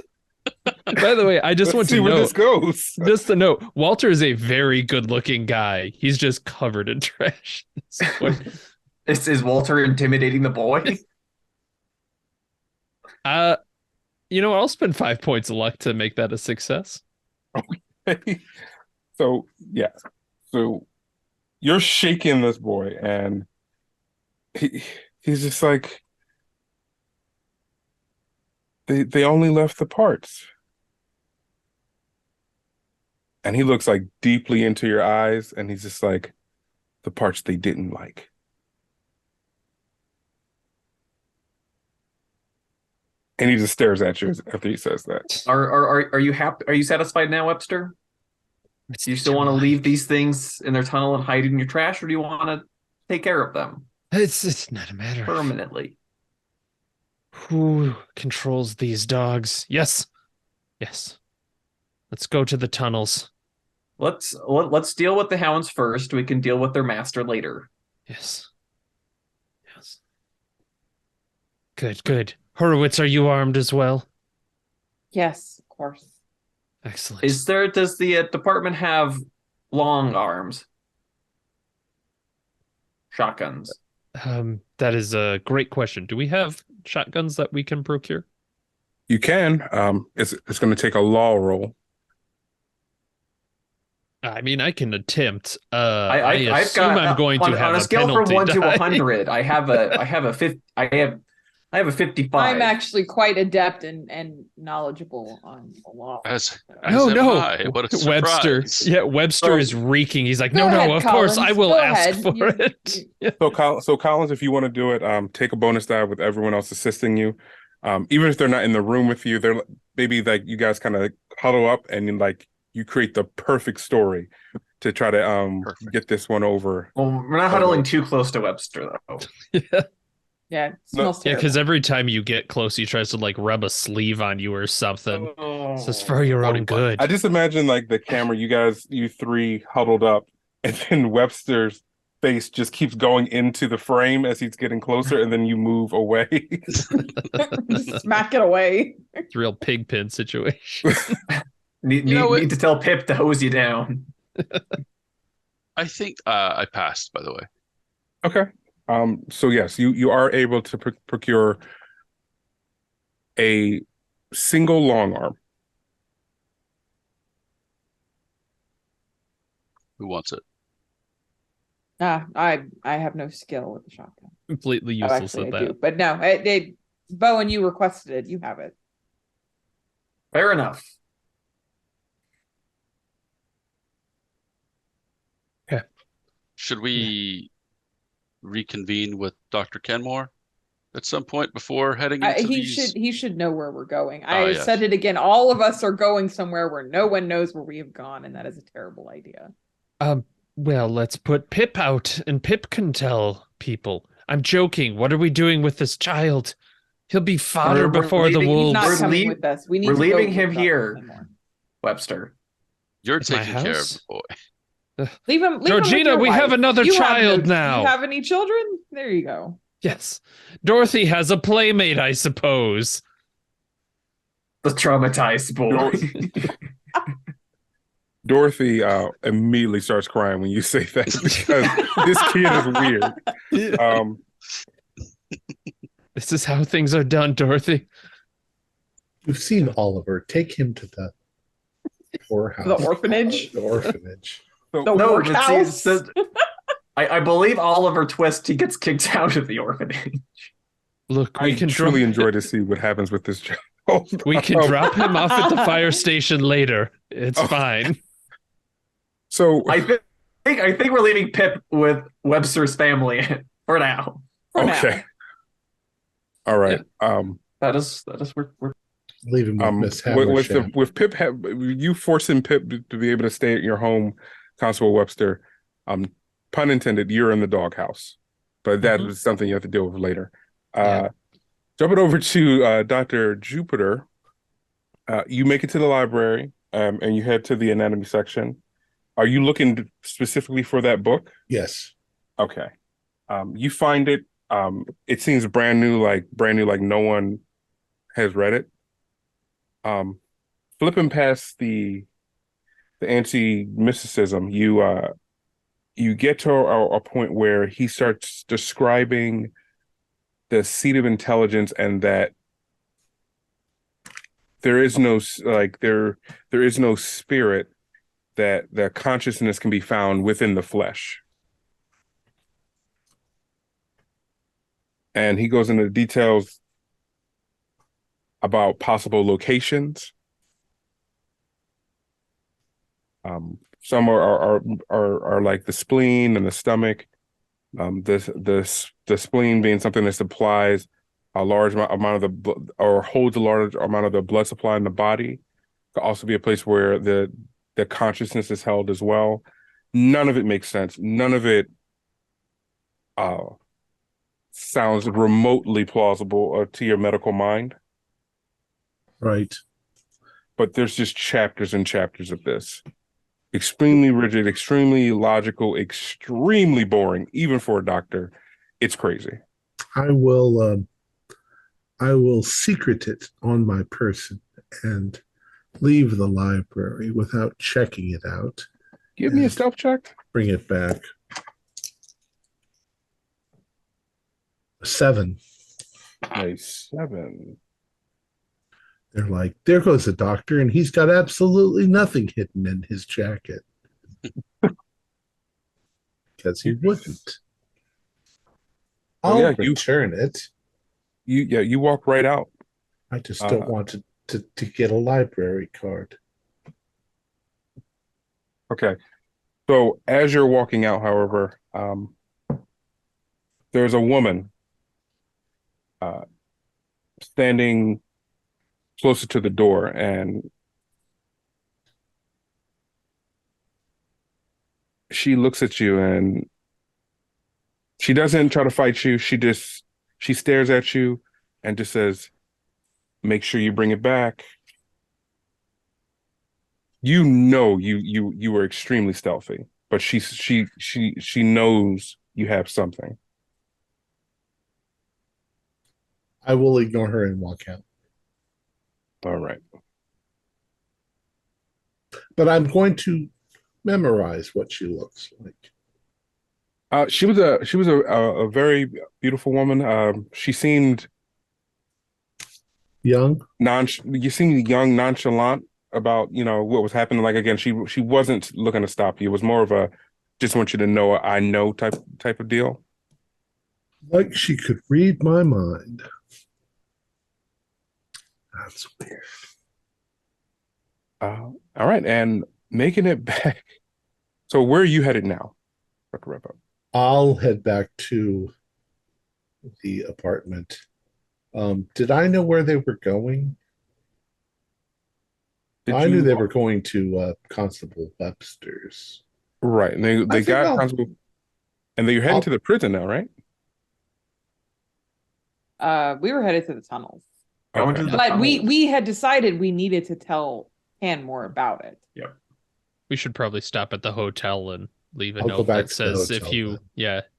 By the way, I just Let's want see to where know, this goes. just to know, Walter is a very good-looking guy. He's just covered in trash. So, Is Walter intimidating the boy? I'll spend 5 points of luck to make that a success. So yeah, so you're shaking this boy, and he's just like, they only left the parts, and he looks like deeply into your eyes, and he's just like, the parts they didn't like. And he just stares at you after he says that. Are you happy? Are you satisfied now, Webster? Do you still want to leave these things in their tunnel and hide in your trash, or do you want to take care of them It's not a matter of permanently? who controls these dogs. Yes. Let's go to the tunnels. Let's deal with the hounds first. We can deal with their master later. Yes. Good. Horowitz, are you armed as well? Yes, of course. Excellent. Does the department have long arms? Shotguns. That is a great question. Do we have shotguns that we can procure? You can. It's going to take a law roll. I mean, I can attempt. I've assume I'm going to have on a scale from penalty 1 to die. 100. I have a 55. I'm actually quite adept and knowledgeable on the law. As No. am I. What a surprise. Webster. Yeah, Webster is reeking. He's like, Go ahead, of course, Collins. I will Go ask ahead. for it. Yeah. So Collins, if you want to do it, take a bonus die with everyone else assisting you. Even if they're not in the room with you, they're maybe like you guys kind of huddle up and like you create the perfect story to try to get this one over. Well, we're not huddling too close to Webster though. Yeah, it smells Yeah, because terrible. every time you get close, he tries to like rub a sleeve on you or something. It's just for your own good. I just imagine like the camera, you three huddled up, and then Webster's face just keeps going into the frame as he's getting closer, and then you move away. Smack it away. It's a real pig pen situation. Need to tell Pip to hose you down. I think I passed, by the way. Okay. So yes, you are able to procure a single long arm. Who wants it? I have no skill with the shotgun. Completely Oh, useless actually, at I do. that. But no, Bowen, you requested it. You have it. Fair enough. Should we reconvene with Dr. Kenmore at some point before heading into He should know where we're going. Oh, I yes. said it again. All of us are going somewhere where no one knows where we have gone, and that is a terrible idea. Well, let's put Pip out, and Pip can tell people. I'm joking. What are we doing with this child? He'll be fodder We're before the leaving- wolves. He's not We're coming leave- with us. We need we're to go leaving with him Dr. here. Kenmore. Webster. You're At my taking care of house? the boy. Leave him. Leave him with Georgina, your we wife. have another You child no, now. Do you have any children? There you go. Yes. Dorothy has a playmate, I suppose. The traumatized boy. Dorothy immediately starts crying when you say that because this kid is weird. This is how things are done, Dorothy. You've seen Oliver. Take him to the poorhouse. The orphanage? The orphanage. So, The No, workhouse? I believe Oliver Twist, he gets kicked out of the orphanage. Look, I truly enjoy to see what happens with this child. We can drop him off at the fire station later. It's fine. So I think we're leaving Pip with Webster's family for now. okay. All right. That is we're Leave him with Miss Haversham. with Pip, you forcing Pip to be able to stay at your home, Constable Webster. Pun intended. You're in the doghouse, but that is something you have to deal with later. Jumping over to Dr. Jupiter, you make it to the library and you head to the anatomy section. Are you looking specifically for that book? Yes. Okay. You find it. It seems brand new, like no one has read it. Flipping past the anti-mysticism, you get to a point where he starts describing the seat of intelligence and that there is no spirit, that the consciousness can be found within the flesh. And he goes into details about possible locations. Some are like the spleen and the stomach. The spleen being something that supplies a large amount of the or holds a large amount of the blood supply in the body. Could also be a place where the consciousness is held as well. None of it makes sense. None of it sounds remotely plausible to your medical mind. Right. But there's just chapters and chapters of this. Extremely rigid, extremely logical, extremely boring, even for a doctor. It's crazy. I will secret it on my person and leave the library without checking it out. Give me a stealth check. Bring it back. 7. Nice. 7. They're like, there goes the doctor, and he's got absolutely nothing hidden in his jacket. Because he wouldn't. I'll return it. You walk right out. I just don't want to get a library card. Okay. So as you're walking out, however, there's a woman standing closer to the door, and she looks at you, and she doesn't try to fight you. She stares at you and just says, "Make sure you bring it back." You know you were extremely stealthy, but she knows you have something. I will ignore her and walk out. All right. But I'm going to memorize what she looks like. She was a very beautiful woman. She seemed young. You seemed young, nonchalant about what was happening. Like again, she wasn't looking to stop you. It was more of a just want you to know I know type of deal. Like she could read my mind. That's weird. All right, and making it back. So where are you headed now? Wrap up. I'll head back to the apartment. Did I know where they were going? I knew they were going to Constable Webster's. Right, and they got Constable, and they're heading to the prison now, right? We were headed to the tunnels. Okay. But we had decided we needed to tell Han more about it. Yep. We should probably stop at the hotel and leave a I'll go note back that to the says hotel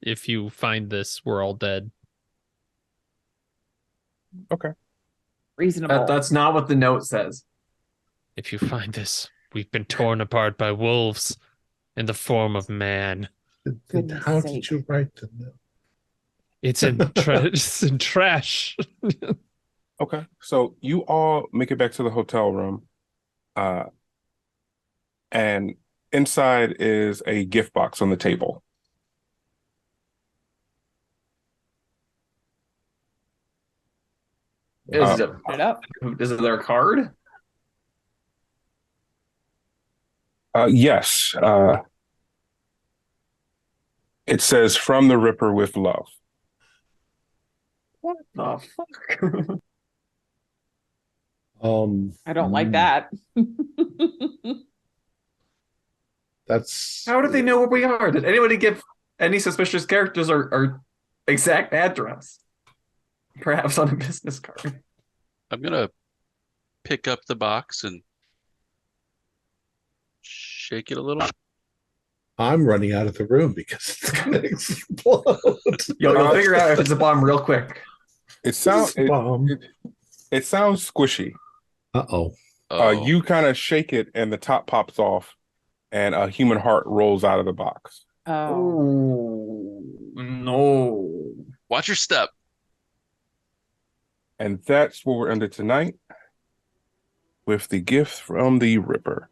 if you find this, we're all dead. Okay. Reasonable. That's not what the note says. If you find this, we've been torn apart by wolves in the form of man. Goodness How sake. did you write the note? It's in it's in trash. Okay. So you all make it back to the hotel room. And inside is a gift box on the table. Is Put it up. there a card? Yes. It says from the Ripper with love. What the fuck? I don't like that. That's How do they know where we are? Did anybody give any suspicious characters our exact address? Perhaps on a business card. I'm gonna pick up the box and shake it a little. Uh-huh. I'm running out of the room because it's gonna explode. You'll figure out if it's a bomb real quick. It sounds Bomb. it sounds squishy. Uh-oh. You kind of shake it and the top pops off and a human heart rolls out of the box. Oh. No. Watch your step. And that's what we're under tonight with the gift from the Ripper.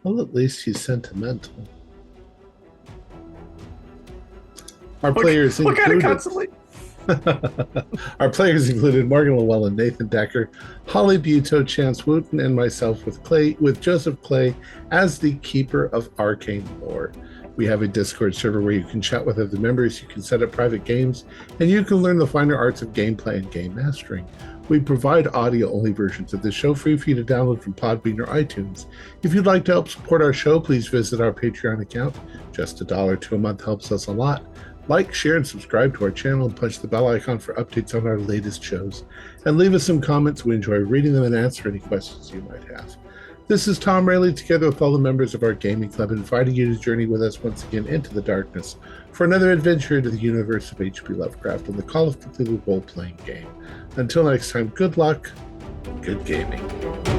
Well, at least he's sentimental. Our What players kind of included constantly? our players included Morgan Llewellyn, Nathan Decker, Holly Buto, Chance Wooten, and myself with Joseph Clay as the keeper of arcane lore. We have a Discord server where you can chat with other members, you can set up private games, and you can learn the finer arts of gameplay and game mastering. We provide audio-only versions of the show free for you to download from Podbean or iTunes. If you'd like to help support our show, please visit our Patreon account. Just $1 a month helps us a lot. Like, share, and subscribe to our channel and punch the bell icon for updates on our latest shows. And leave us some comments. We enjoy reading them and answer any questions you might have. This is Thom Raley, together with all the members of our gaming club, inviting you to journey with us once again into the darkness for another adventure into the universe of H.P. Lovecraft and the Call of Cthulhu role-playing game. Until next time, good luck, good gaming.